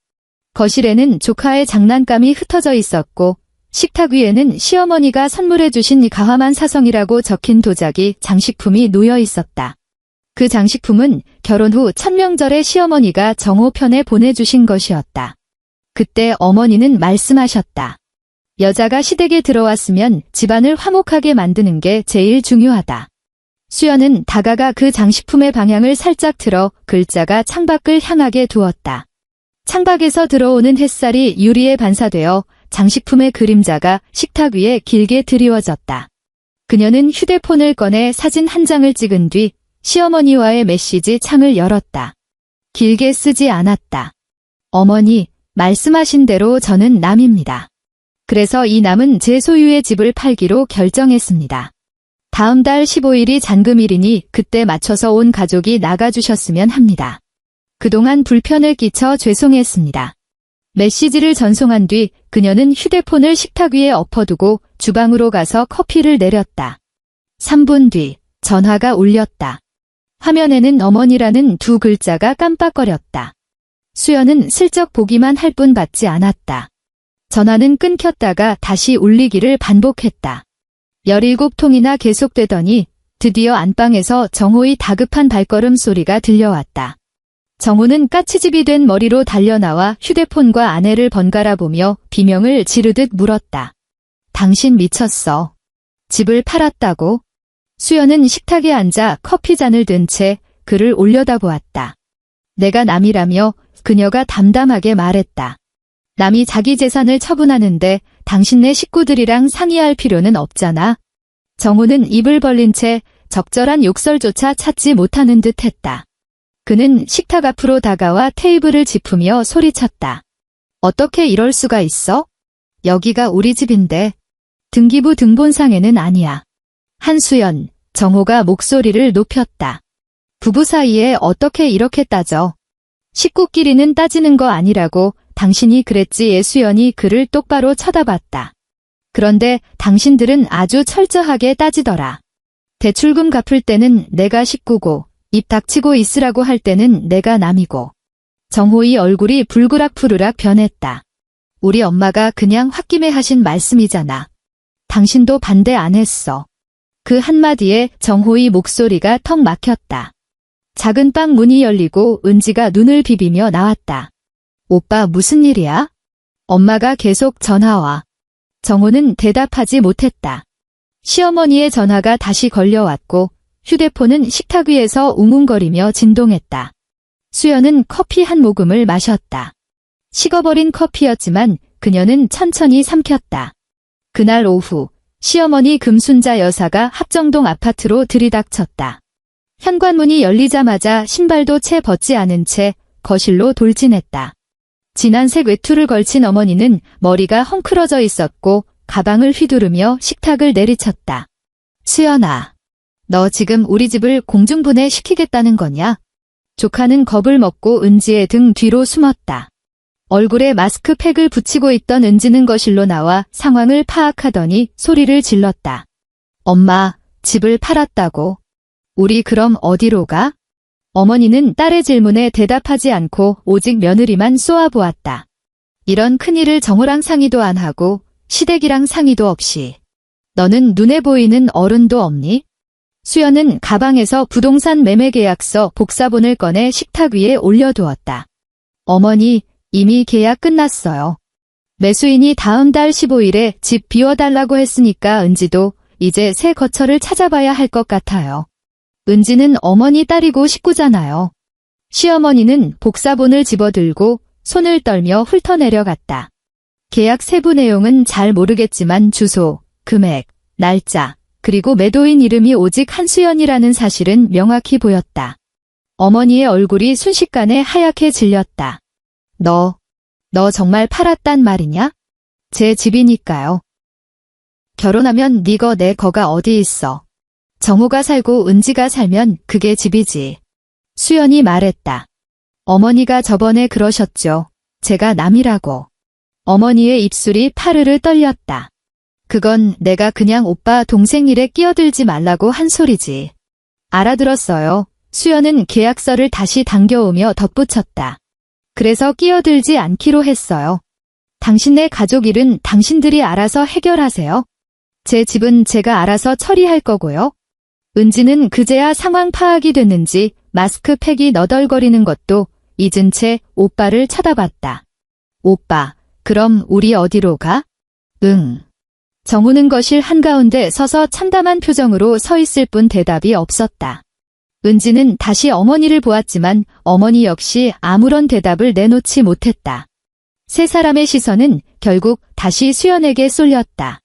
거실에는 조카의 장난감이 흩어져 있었고 식탁 위에는 시어머니가 선물해 주신 가화만 사성이라고 적힌 도자기 장식품이 놓여 있었다. 그 장식품은 결혼 후 천명절에 시어머니가 정호 편에 보내주신 것이었다. 그때 어머니는 말씀하셨다. 여자가 시댁에 들어왔으면 집안을 화목하게 만드는 게 제일 중요하다. 수연은 다가가 그 장식품의 방향을 살짝 틀어 글자가 창밖을 향하게 두었다. 창밖에서 들어오는 햇살이 유리에 반사되어 장식품의 그림자가 식탁 위에 길게 드리워졌다. 그녀는 휴대폰을 꺼내 사진 한 장을 찍은 뒤 시어머니와의 메시지 창을 열었다. 길게 쓰지 않았다. 어머니, 말씀하신 대로 저는 남입니다. 그래서 이 남은 제 소유의 집을 팔기로 결정했습니다. 다음 달 15일이 잔금일이니 그때 맞춰서 온 가족이 나가주셨으면 합니다. 그동안 불편을 끼쳐 죄송했습니다. 메시지를 전송한 뒤 그녀는 휴대폰을 식탁 위에 엎어두고 주방으로 가서 커피를 내렸다. 3분 뒤 전화가 울렸다. 화면에는 어머니라는 두 글자가 깜빡거렸다. 수연은 슬쩍 보기만 할 뿐 받지 않았다. 전화는 끊겼다가 다시 울리기를 반복했다. 17통이나 계속되더니 드디어 안방에서 정호의 다급한 발걸음 소리가 들려왔다. 정호는 까치집이 된 머리로 달려나와 휴대폰과 아내를 번갈아 보며 비명을 지르듯 물었다. 당신 미쳤어. 집을 팔았다고? 수연은 식탁에 앉아 커피잔을 든 채 그를 올려다보았다. 내가 남이라며 그녀가 담담하게 말했다. 남이 자기 재산을 처분하는데 당신네 식구들이랑 상의할 필요는 없잖아. 정호는 입을 벌린 채 적절한 욕설조차 찾지 못하는 듯 했다. 그는 식탁 앞으로 다가와 테이블을 짚으며 소리쳤다. 어떻게 이럴 수가 있어? 여기가 우리 집인데. 등기부 등본상에는 아니야. 한수연, 정호가 목소리를 높였다. 부부 사이에 어떻게 이렇게 따져? 식구끼리는 따지는 거 아니라고 당신이 그랬지. 수연이 그를 똑바로 쳐다봤다. 그런데 당신들은 아주 철저하게 따지더라. 대출금 갚을 때는 내가 식구고 입 닥치고 있으라고 할 때는 내가 남이고. 정호의 얼굴이 불그락푸르락 변했다. 우리 엄마가 그냥 홧김에 하신 말씀이잖아. 당신도 반대 안 했어. 그 한마디에 정호의 목소리가 턱 막혔다. 작은 방 문이 열리고 은지가 눈을 비비며 나왔다. 오빠 무슨 일이야? 엄마가 계속 전화와. 정호는 대답하지 못했다. 시어머니의 전화가 다시 걸려왔고 휴대폰은 식탁 위에서 웅웅거리며 진동했다. 수연은 커피 한 모금을 마셨다. 식어버린 커피였지만 그녀는 천천히 삼켰다. 그날 오후 시어머니 금순자 여사가 합정동 아파트로 들이닥쳤다. 현관문이 열리자마자 신발도 채 벗지 않은 채 거실로 돌진했다. 진한색 외투를 걸친 어머니는 머리가 헝클어져 있었고 가방을 휘두르며 식탁을 내리쳤다. 수연아, 너 지금 우리 집을 공중분해 시키겠다는 거냐? 조카는 겁을 먹고 은지의 등 뒤로 숨었다. 얼굴에 마스크팩을 붙이고 있던 은지는 거실로 나와 상황을 파악하더니 소리를 질렀다. 엄마, 집을 팔았다고. 우리 그럼 어디로 가? 어머니는 딸의 질문에 대답하지 않고 오직 며느리만 쏘아보았다. 이런 큰일을 정호랑 상의도 안 하고 시댁이랑 상의도 없이. 너는 눈에 보이는 어른도 없니? 수연은 가방에서 부동산 매매 계약서 복사본을 꺼내 식탁 위에 올려두었다. 어머니, 이미 계약 끝났어요. 매수인이 다음 달 15일에 집 비워달라고 했으니까 은지도 이제 새 거처를 찾아봐야 할 것 같아요. 은지는 어머니 딸이고 식구잖아요. 시어머니는 복사본을 집어들고 손을 떨며 훑어내려갔다. 계약 세부 내용은 잘 모르겠지만 주소, 금액, 날짜, 그리고 매도인 이름이 오직 한수연이라는 사실은 명확히 보였다. 어머니의 얼굴이 순식간에 하얗게 질렸다. 너 정말 팔았단 말이냐? 제 집이니까요. 결혼하면 네 거 내 거가 어디 있어. 정호가 살고 은지가 살면 그게 집이지. 수연이 말했다. 어머니가 저번에 그러셨죠. 제가 남이라고. 어머니의 입술이 파르르 떨렸다. 그건 내가 그냥 오빠 동생 일에 끼어들지 말라고 한 소리지. 알아들었어요. 수연은 계약서를 다시 당겨오며 덧붙였다. 그래서 끼어들지 않기로 했어요. 당신네 가족 일은 당신들이 알아서 해결하세요. 제 집은 제가 알아서 처리할 거고요. 은지는 그제야 상황 파악이 됐는지 마스크팩이 너덜거리는 것도 잊은 채 오빠를 쳐다봤다. 오빠, 그럼 우리 어디로 가? 응. 정우는 거실 한가운데 서서 참담한 표정으로 서 있을 뿐 대답이 없었다. 은지는 다시 어머니를 보았지만 어머니 역시 아무런 대답을 내놓지 못했다. 세 사람의 시선은 결국 다시 수연에게 쏠렸다.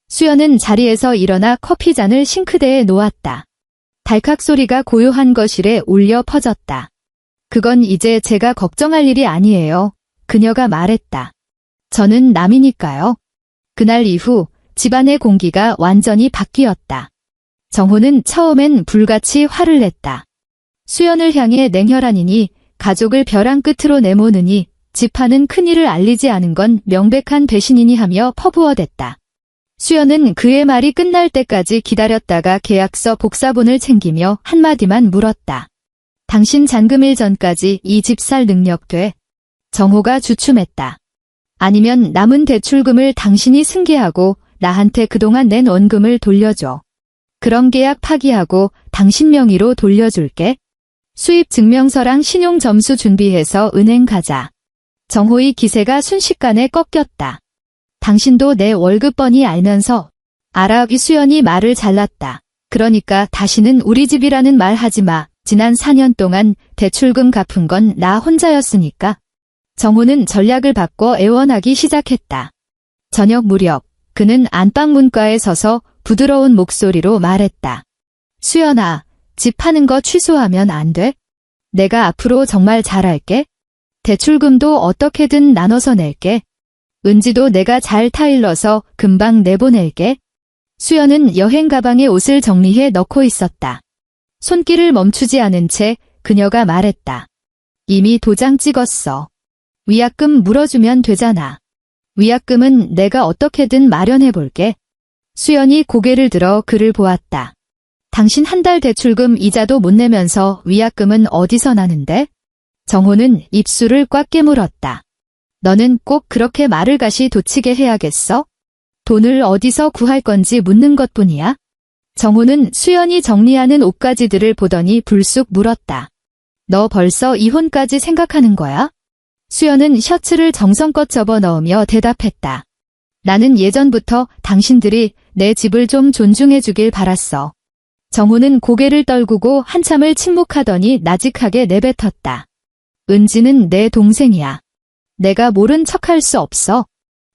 수연은 자리에서 일어나 커피잔을 싱크대에 놓았다. 달칵 소리가 고요한 거실에 울려 퍼졌다. 그건 이제 제가 걱정할 일이 아니에요. 그녀가 말했다. 저는 남이니까요. 그날 이후 집안의 공기가 완전히 바뀌었다. 정호는 처음엔 불같이 화를 냈다. 수연을 향해 냉혈한이니 가족을 벼랑 끝으로 내모느니 집하는 큰일을 알리지 않은 건 명백한 배신이니 하며 퍼부어댔다. 수연은 그의 말이 끝날 때까지 기다렸다가 계약서 복사본을 챙기며 한마디만 물었다. 당신 잔금일 전까지 이 집 살 능력 돼? 정호가 주춤했다. 아니면 남은 대출금을 당신이 승계하고 나한테 그동안 낸 원금을 돌려줘. 그럼 계약 파기하고 당신 명의로 돌려줄게. 수입 증명서랑 신용 점수 준비해서 은행 가자. 정호의 기세가 순식간에 꺾였다. 당신도 내 월급 뻔히 알면서. 알아. 수연이 말을 잘랐다. 그러니까 다시는 우리 집이라는 말 하지 마. 지난 4년 동안 대출금 갚은 건 나 혼자였으니까. 정호는 전략을 바꿔 애원하기 시작했다. 저녁 무렵 그는 안방 문가에 서서 부드러운 목소리로 말했다. 수연아, 집 파는 거 취소하면 안 돼? 내가 앞으로 정말 잘할게. 대출금도 어떻게든 나눠서 낼게. 은지도 내가 잘 타일러서 금방 내보낼게. 수연은 여행 가방에 옷을 정리해 넣고 있었다. 손길을 멈추지 않은 채 그녀가 말했다. 이미 도장 찍었어. 위약금 물어주면 되잖아. 위약금은 내가 어떻게든 마련해볼게. 수연이 고개를 들어 그를 보았다. 당신 한 달 대출금 이자도 못 내면서 위약금은 어디서 나는데? 정호는 입술을 꽉 깨물었다. 너는 꼭 그렇게 말을 가시 돋치게 해야겠어? 돈을 어디서 구할 건지 묻는 것뿐이야? 정호는 수연이 정리하는 옷가지들을 보더니 불쑥 물었다. 너 벌써 이혼까지 생각하는 거야? 수연은 셔츠를 정성껏 접어 넣으며 대답했다. 나는 예전부터 당신들이 내 집을 좀 존중해 주길 바랐어. 정호는 고개를 떨구고 한참을 침묵하더니 나직하게 내뱉었다. 은지는 내 동생이야. 내가 모른 척할 수 없어.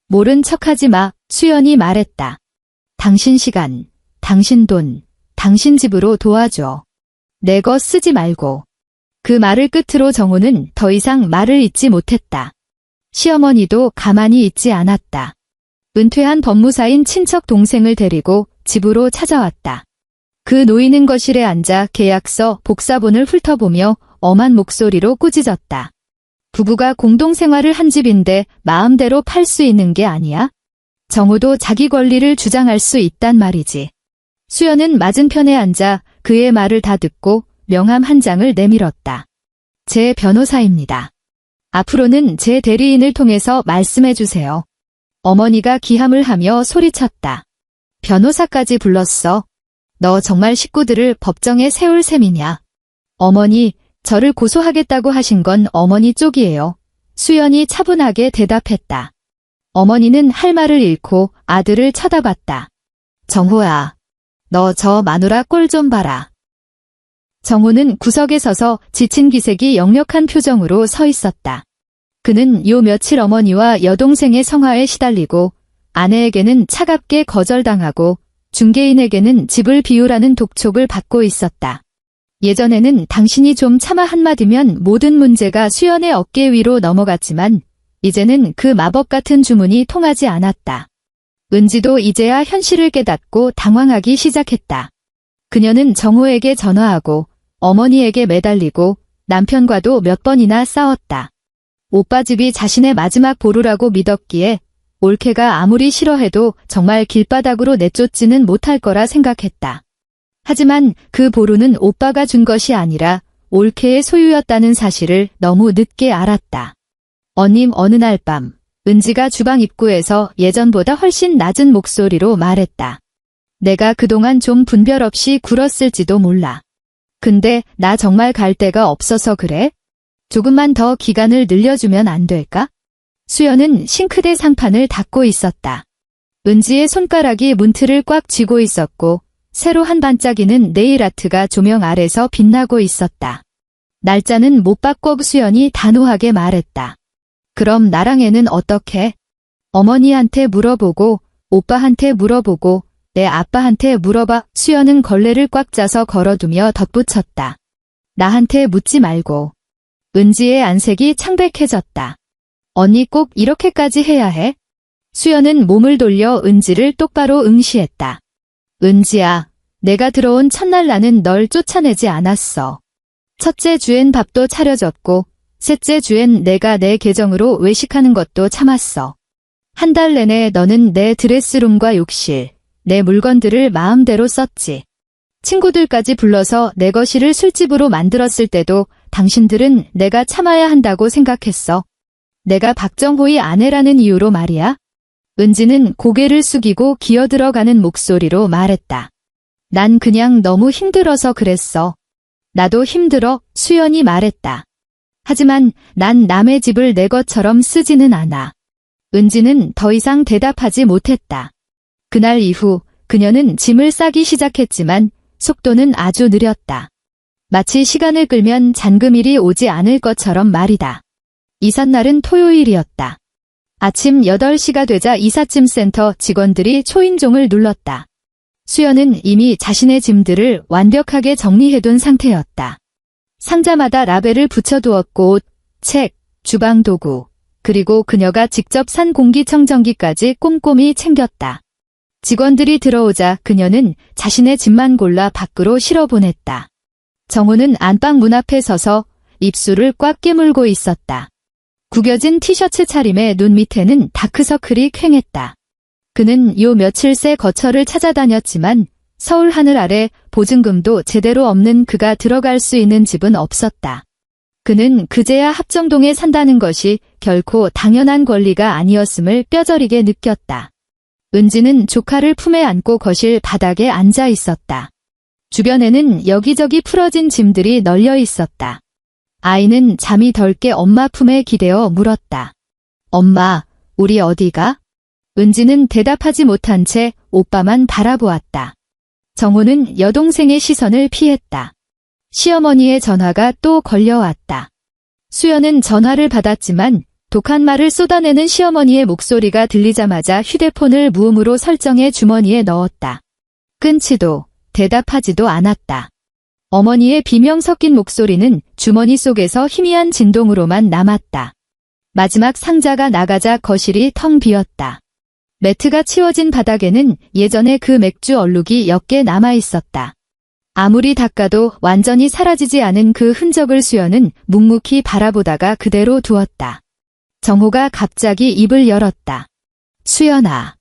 모른 척하지 마, 수연이 말했다. 당신 시간, 당신 돈, 당신 집으로 도와줘. 내 거 쓰지 말고. 그 말을 끝으로 정호는 더 이상 말을 잇지 못했다. 시어머니도 가만히 있지 않았다. 은퇴한 법무사인 친척 동생을 데리고 집으로 찾아왔다. 그 노인은 거실에 앉아 계약서, 복사본을 훑어보며 엄한 목소리로 꾸짖었다. 부부가 공동생활을 한 집인데 마음대로 팔 수 있는 게 아니야? 정호도 자기 권리를 주장할 수 있단 말이지. 수연은 맞은편에 앉아 그의 말을 다 듣고 명함 한 장을 내밀었다. 제 변호사입니다. 앞으로는 제 대리인을 통해서 말씀해 주세요. 어머니가 기함을 하며 소리쳤다. 변호사까지 불렀어. 너 정말 식구들을 법정에 세울 셈이냐? 어머니, 저를 고소하겠다고 하신 건 어머니 쪽이에요. 수연이 차분하게 대답했다. 어머니는 할 말을 잃고 아들을 쳐다봤다. 정호야, 너 저 마누라 꼴 좀 봐라. 정호는 구석에 서서 지친 기색이 역력한 표정으로 서 있었다. 그는 요 며칠 어머니와 여동생의 성화에 시달리고 아내에게는 차갑게 거절당하고 중개인에게는 집을 비우라는 독촉을 받고 있었다. 예전에는 당신이 좀 참아 한마디면 모든 문제가 수연의 어깨 위로 넘어갔지만 이제는 그 마법 같은 주문이 통하지 않았다. 은지도 이제야 현실을 깨닫고 당황하기 시작했다. 그녀는 정호에게 전화하고 어머니에게 매달리고 남편과도 몇 번이나 싸웠다. 오빠 집이 자신의 마지막 보루라고 믿었기에 올케가 아무리 싫어해도 정말 길바닥으로 내쫓지는 못할 거라 생각했다. 하지만 그 보루는 오빠가 준 것이 아니라 올케의 소유였다는 사실을 너무 늦게 알았다. 어느 날 밤, 은지가 주방 입구에서 예전보다 훨씬 낮은 목소리로 말했다. 내가 그동안 좀 분별 없이 굴었을지도 몰라. 근데 나 정말 갈 데가 없어서 그래? 조금만 더 기간을 늘려주면 안 될까? 수연은 싱크대 상판을 닫고 있었다. 은지의 손가락이 문틀을 꽉 쥐고 있었고 새로 한 반짝이는 네일 아트가 조명 아래서 빛나고 있었다. 날짜는 못 바꿔. 수연이 단호하게 말했다. 그럼 나랑 애는 어떻게? 어머니한테 물어보고 오빠한테 물어보고 내 아빠한테 물어봐. 수연은 걸레를 꽉 짜서 걸어두며 덧붙였다. 나한테 묻지 말고. 은지의 안색이 창백해졌다. 언니 꼭 이렇게까지 해야 해? 수연은 몸을 돌려 은지를 똑바로 응시했다. 은지야, 내가 들어온 첫날 나는 널 쫓아내지 않았어. 첫째 주엔 밥도 차려줬고 셋째 주엔 내가 내 계정으로 외식하는 것도 참았어. 한 달 내내 너는 내 드레스룸과 욕실, 내 물건들을 마음대로 썼지. 친구들까지 불러서 내 거실을 술집으로 만들었을 때도 당신들은 내가 참아야 한다고 생각했어. 내가 박정호의 아내라는 이유로 말이야. 은지는 고개를 숙이고 기어들어가는 목소리로 말했다. 난 그냥 너무 힘들어서 그랬어. 나도 힘들어. 수연이 말했다. 하지만 난 남의 집을 내 것처럼 쓰지는 않아. 은지는 더 이상 대답하지 못했다. 그날 이후 그녀는 짐을 싸기 시작했지만 속도는 아주 느렸다. 마치 시간을 끌면 잔금일이 오지 않을 것처럼 말이다. 이삿날은 토요일이었다. 아침 8시가 되자 이삿짐 센터 직원들이 초인종을 눌렀다. 수연은 이미 자신의 짐들을 완벽하게 정리해둔 상태였다. 상자마다 라벨을 붙여두었고 옷, 책, 주방 도구, 그리고 그녀가 직접 산 공기청정기까지 꼼꼼히 챙겼다. 직원들이 들어오자 그녀는 자신의 짐만 골라 밖으로 실어보냈다. 정호는 안방 문 앞에 서서 입술을 꽉 깨물고 있었다. 구겨진 티셔츠 차림에 눈 밑에는 다크서클이 퀭했다. 그는 요 며칠 새 거처를 찾아다녔지만 서울 하늘 아래 보증금도 제대로 없는 그가 들어갈 수 있는 집은 없었다. 그는 그제야 합정동에 산다는 것이 결코 당연한 권리가 아니었음을 뼈저리게 느꼈다. 은지는 조카를 품에 안고 거실 바닥에 앉아 있었다. 주변에는 여기저기 풀어진 짐들이 널려 있었다. 아이는 잠이 덜 깨 엄마 품에 기대어 물었다. 엄마, 우리 어디가? 은지는 대답하지 못한 채 오빠만 바라보았다. 정호는 여동생의 시선을 피했다. 시어머니의 전화가 또 걸려왔다. 수연은 전화를 받았지만 독한 말을 쏟아내는 시어머니의 목소리가 들리자마자 휴대폰을 무음으로 설정해 주머니에 넣었다. 끊지도 대답하지도 않았다. 어머니의 비명 섞인 목소리는 주머니 속에서 희미한 진동으로만 남았다. 마지막 상자가 나가자 거실이 텅 비었다. 매트가 치워진 바닥에는 예전의 그 맥주 얼룩이 몇 개 남아있었다. 아무리 닦아도 완전히 사라지지 않은 그 흔적을 수연은 묵묵히 바라보다가 그대로 두었다. 정호가 갑자기 입을 열었다. 수연아.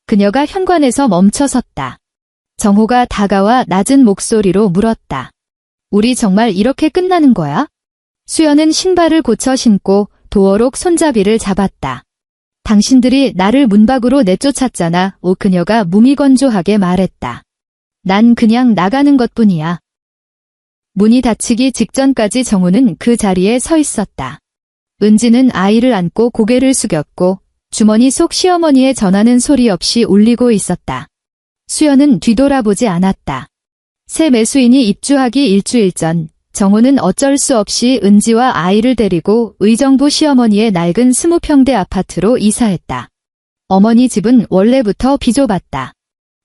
그녀가 현관에서 멈춰섰다. 정호가 다가와 낮은 목소리로 물었다. 우리 정말 이렇게 끝나는 거야? 수연은 신발을 고쳐 신고 도어록 손잡이를 잡았다. 당신들이 나를 문 밖으로 내쫓았잖아. 그녀가 무미건조하게 말했다. 난 그냥 나가는 것뿐이야. 문이 닫히기 직전까지 정우는 그 자리에 서 있었다. 은지는 아이를 안고 고개를 숙였고 주머니 속 시어머니의 전화는 소리 없이 울리고 있었다. 수연은 뒤돌아보지 않았다. 새 매수인이 입주하기 일주일 전 정우는 어쩔 수 없이 은지와 아이를 데리고 의정부 시어머니의 낡은 20평대 아파트로 이사했다. 어머니 집은 원래부터 비좁았다.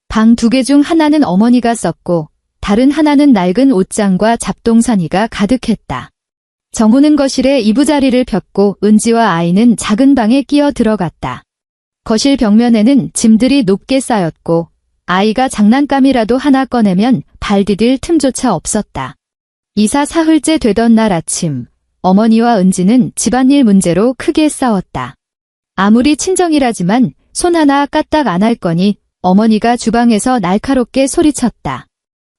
방 2개 중 하나는 어머니가 썼고 다른 하나는 낡은 옷장과 잡동사니가 가득했다. 정우는 거실에 이부자리를 폈고 은지와 아이는 작은 방에 끼어 들어갔다. 거실 벽면에는 짐들이 높게 쌓였고 아이가 장난감이라도 하나 꺼내면 발 디딜 틈조차 없었다. 이사 사흘째 되던 날 아침, 어머니와 은지는 집안일 문제로 크게 싸웠다. 아무리 친정이라지만 손 하나 까딱 안 할 거니 어머니가 주방에서 날카롭게 소리쳤다.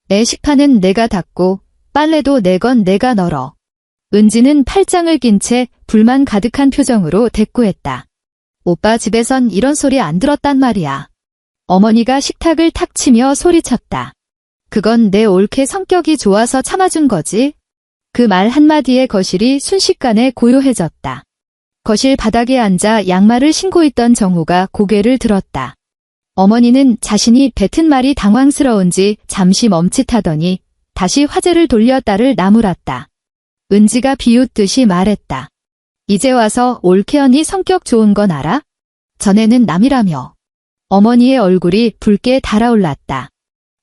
내 식판은 내가 닦고 빨래도 내 건 내가 널어. 은지는 팔짱을 낀 채 불만 가득한 표정으로 대꾸했다. 오빠 집에선 이런 소리 안 들었단 말이야. 어머니가 식탁을 탁 치며 소리쳤다. 그건 내 올케 성격이 좋아서 참아준 거지. 그 말 한마디에 거실이 순식간에 고요해졌다. 거실 바닥에 앉아 양말을 신고 있던 정우가 고개를 들었다. 어머니는 자신이 뱉은 말이 당황스러운지 잠시 멈칫하더니 다시 화제를 돌려 딸을 나무랐다. 은지가 비웃듯이 말했다. 이제 와서 올케 언니 성격 좋은 건 알아? 전에는 남이라며. 어머니의 얼굴이 붉게 달아올랐다.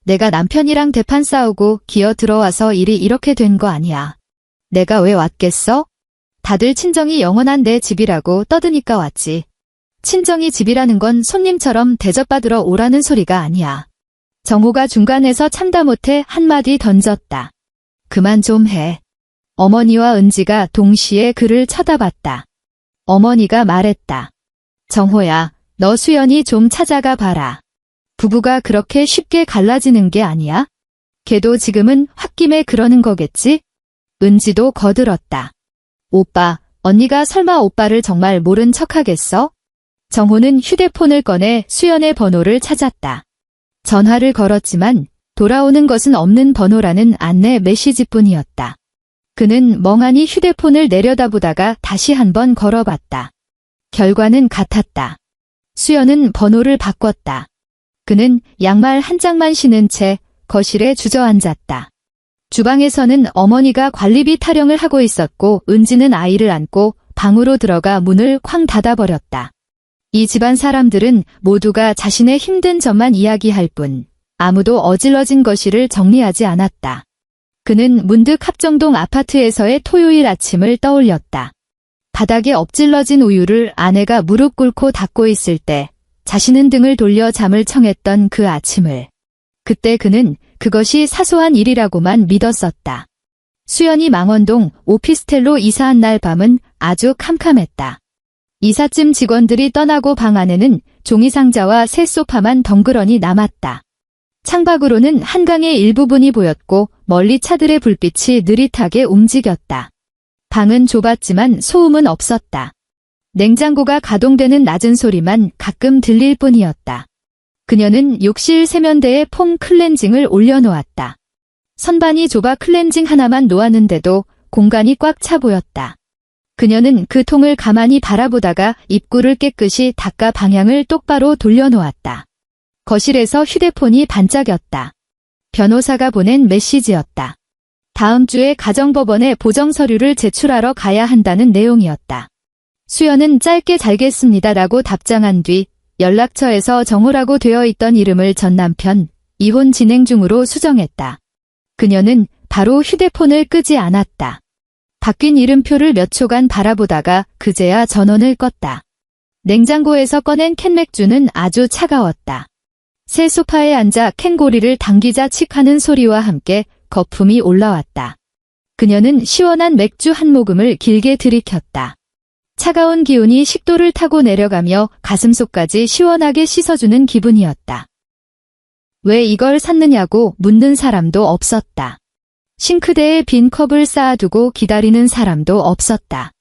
내가 남편이랑 대판 싸우고 기어 들어와서 일이 이렇게 된 거 아니야. 내가 왜 왔겠어? 다들 친정이 영원한 내 집이라고 떠드니까 왔지. 친정이 집이라는 건 손님처럼 대접받으러 오라는 소리가 아니야. 정우가 중간에서 참다 못해 한마디 던졌다. 그만 좀 해. 어머니와 은지가 동시에 그를 쳐다봤다. 어머니가 말했다. 정호야, 너 수연이 좀 찾아가 봐라. 부부가 그렇게 쉽게 갈라지는 게 아니야? 걔도 지금은 홧김에 그러는 거겠지? 은지도 거들었다. 오빠, 언니가 설마 오빠를 정말 모른 척하겠어? 정호는 휴대폰을 꺼내 수연의 번호를 찾았다. 전화를 걸었지만 돌아오는 것은 없는 번호라는 안내 메시지뿐이었다. 그는 멍하니 휴대폰을 내려다보다가 다시 한번 걸어봤다. 결과는 같았다. 수연은 번호를 바꿨다. 그는 양말 한 짝만 신은 채 거실에 주저앉았다. 주방에서는 어머니가 관리비 타령을 하고 있었고 은지는 아이를 안고 방으로 들어가 문을 쾅 닫아버렸다. 이 집안 사람들은 모두가 자신의 힘든 점만 이야기할 뿐 아무도 어질러진 거실을 정리하지 않았다. 그는 문득 합정동 아파트에서의 토요일 아침을 떠올렸다. 바닥에 엎질러진 우유를 아내가 무릎 꿇고 닦고 있을 때 자신은 등을 돌려 잠을 청했던 그 아침을. 그때 그는 그것이 사소한 일이라고만 믿었었다. 수연이 망원동 오피스텔로 이사한 날 밤은 아주 캄캄했다. 이삿짐 직원들이 떠나고 방 안에는 종이상자와 새 소파만 덩그러니 남았다. 창밖으로는 한강의 일부분이 보였고 멀리 차들의 불빛이 느릿하게 움직였다. 방은 좁았지만 소음은 없었다. 냉장고가 가동되는 낮은 소리만 가끔 들릴 뿐이었다. 그녀는 욕실 세면대에 폼 클렌징을 올려놓았다. 선반이 좁아 클렌징 하나만 놓았는데도 공간이 꽉 차 보였다. 그녀는 그 통을 가만히 바라보다가 입구를 깨끗이 닦아 방향을 똑바로 돌려놓았다. 거실에서 휴대폰이 반짝였다. 변호사가 보낸 메시지였다. 다음 주에 가정법원에 보정 서류를 제출하러 가야 한다는 내용이었다. 수연은 짧게 잘겠습니다라고 답장한 뒤 연락처에서 정호라고 되어 있던 이름을 전 남편, 이혼 진행 중으로 수정했다. 그녀는 바로 휴대폰을 끄지 않았다. 바뀐 이름표를 몇 초간 바라보다가 그제야 전원을 껐다. 냉장고에서 꺼낸 캔맥주는 아주 차가웠다. 새 소파에 앉아 캔고리를 당기자 칙하는 소리와 함께 거품이 올라왔다. 그녀는 시원한 맥주 한 모금을 길게 들이켰다. 차가운 기운이 식도를 타고 내려가며 가슴속까지 시원하게 씻어주는 기분이었다. 왜 이걸 샀느냐고 묻는 사람도 없었다. 싱크대에 빈 컵을 쌓아두고 기다리는 사람도 없었다.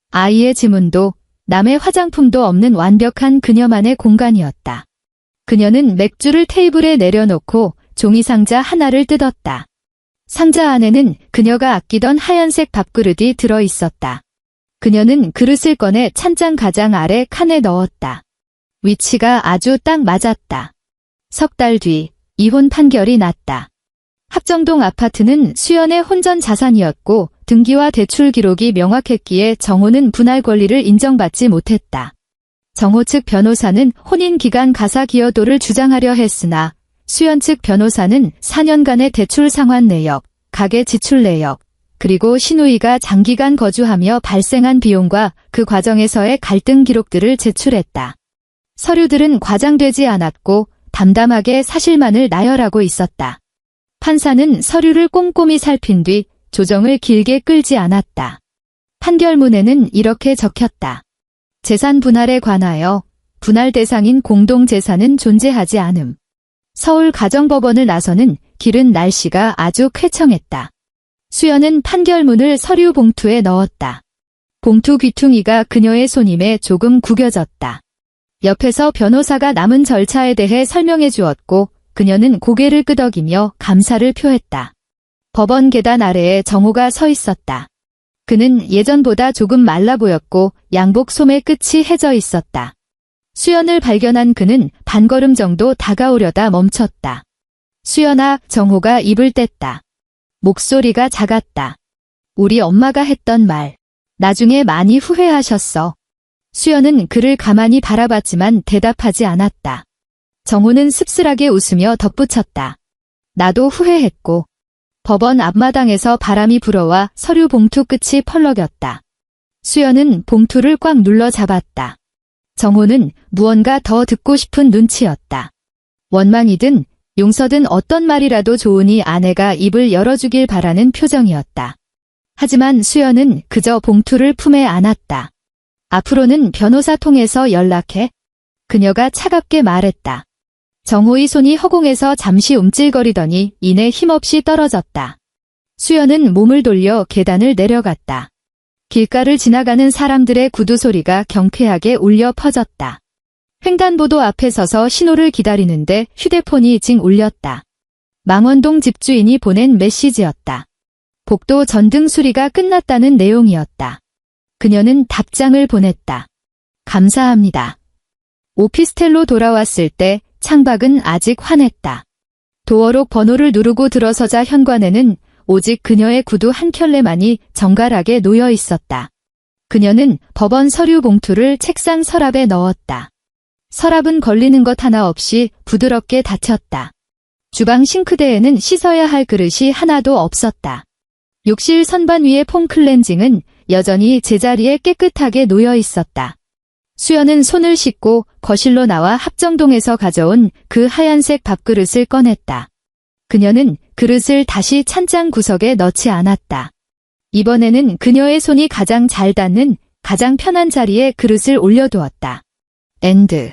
아이의 지문도 남의 화장품도 없는 완벽한 그녀만의 공간이었다. 그녀는 맥주를 테이블에 내려놓고 종이상자 하나를 뜯었다. 상자 안에는 그녀가 아끼던 하얀색 밥그릇이 들어있었다. 그녀는 그릇을 꺼내 찬장 가장 아래 칸에 넣었다. 위치가 아주 딱 맞았다. 석 달 뒤 이혼 판결이 났다. 합정동 아파트는 수연의 혼전 자산이었고 등기와 대출 기록이 명확했기에 정호는 분할 권리를 인정받지 못했다. 정호 측 변호사는 혼인기간 가사 기여도를 주장하려 했으나 수연 측 변호사는 4년간의 대출 상환 내역, 가계 지출 내역, 그리고 시누이가 장기간 거주하며 발생한 비용과 그 과정에서의 갈등 기록들을 제출했다. 서류들은 과장되지 않았고 담담하게 사실만을 나열하고 있었다. 판사는 서류를 꼼꼼히 살핀 뒤 조정을 길게 끌지 않았다. 판결문에는 이렇게 적혔다. 재산 분할에 관하여 분할 대상인 공동재산은 존재하지 않음. 서울 가정법원을 나서는 길은 날씨가 아주 쾌청했다. 수연은 판결문을 서류 봉투에 넣었다. 봉투 귀퉁이가 그녀의 손임에 조금 구겨졌다. 옆에서 변호사가 남은 절차에 대해 설명해 주었고 그녀는 고개를 끄덕이며 감사를 표했다. 법원 계단 아래에 정호가 서 있었다. 그는 예전보다 조금 말라 보였고 양복 소매 끝이 해져 있었다. 수연을 발견한 그는 반걸음 정도 다가오려다 멈췄다. 수연아, 정호가 입을 뗐다. 목소리가 작았다. 우리 엄마가 했던 말. 나중에 많이 후회하셨어. 수연은 그를 가만히 바라봤지만 대답하지 않았다. 정호는 씁쓸하게 웃으며 덧붙였다. 나도 후회했고. 법원 앞마당에서 바람이 불어와 서류 봉투 끝이 펄럭였다. 수연은 봉투를 꽉 눌러 잡았다. 정호는 무언가 더 듣고 싶은 눈치였다. 원망이든 용서든 어떤 말이라도 좋으니 아내가 입을 열어주길 바라는 표정이었다. 하지만 수연은 그저 봉투를 품에 안았다. 앞으로는 변호사 통해서 연락해. 그녀가 차갑게 말했다. 정호의 손이 허공에서 잠시 움찔거리더니 이내 힘없이 떨어졌다. 수연은 몸을 돌려 계단을 내려갔다. 길가를 지나가는 사람들의 구두 소리가 경쾌하게 울려 퍼졌다. 횡단보도 앞에 서서 신호를 기다리는데 휴대폰이 징 울렸다. 망원동 집주인이 보낸 메시지였다. 복도 전등 수리가 끝났다는 내용이었다. 그녀는 답장을 보냈다. 감사합니다. 오피스텔로 돌아왔을 때 창밖은 아직 환했다. 도어록 번호를 누르고 들어서자 현관에는 오직 그녀의 구두 한 켤레만이 정갈하게 놓여 있었다. 그녀는 법원 서류 봉투를 책상 서랍에 넣었다. 서랍은 걸리는 것 하나 없이 부드럽게 닫혔다. 주방 싱크대에는 씻어야 할 그릇이 하나도 없었다. 욕실 선반 위의 폼 클렌징은 여전히 제자리에 깨끗하게 놓여 있었다. 수연은 손을 씻고 거실로 나와 합정동에서 가져온 그 하얀색 밥그릇을 꺼냈다. 그녀는 그릇을 다시 찬장 구석에 넣지 않았다. 이번에는 그녀의 손이 가장 잘 닿는 가장 편한 자리에 그릇을 올려두었다. 엔드.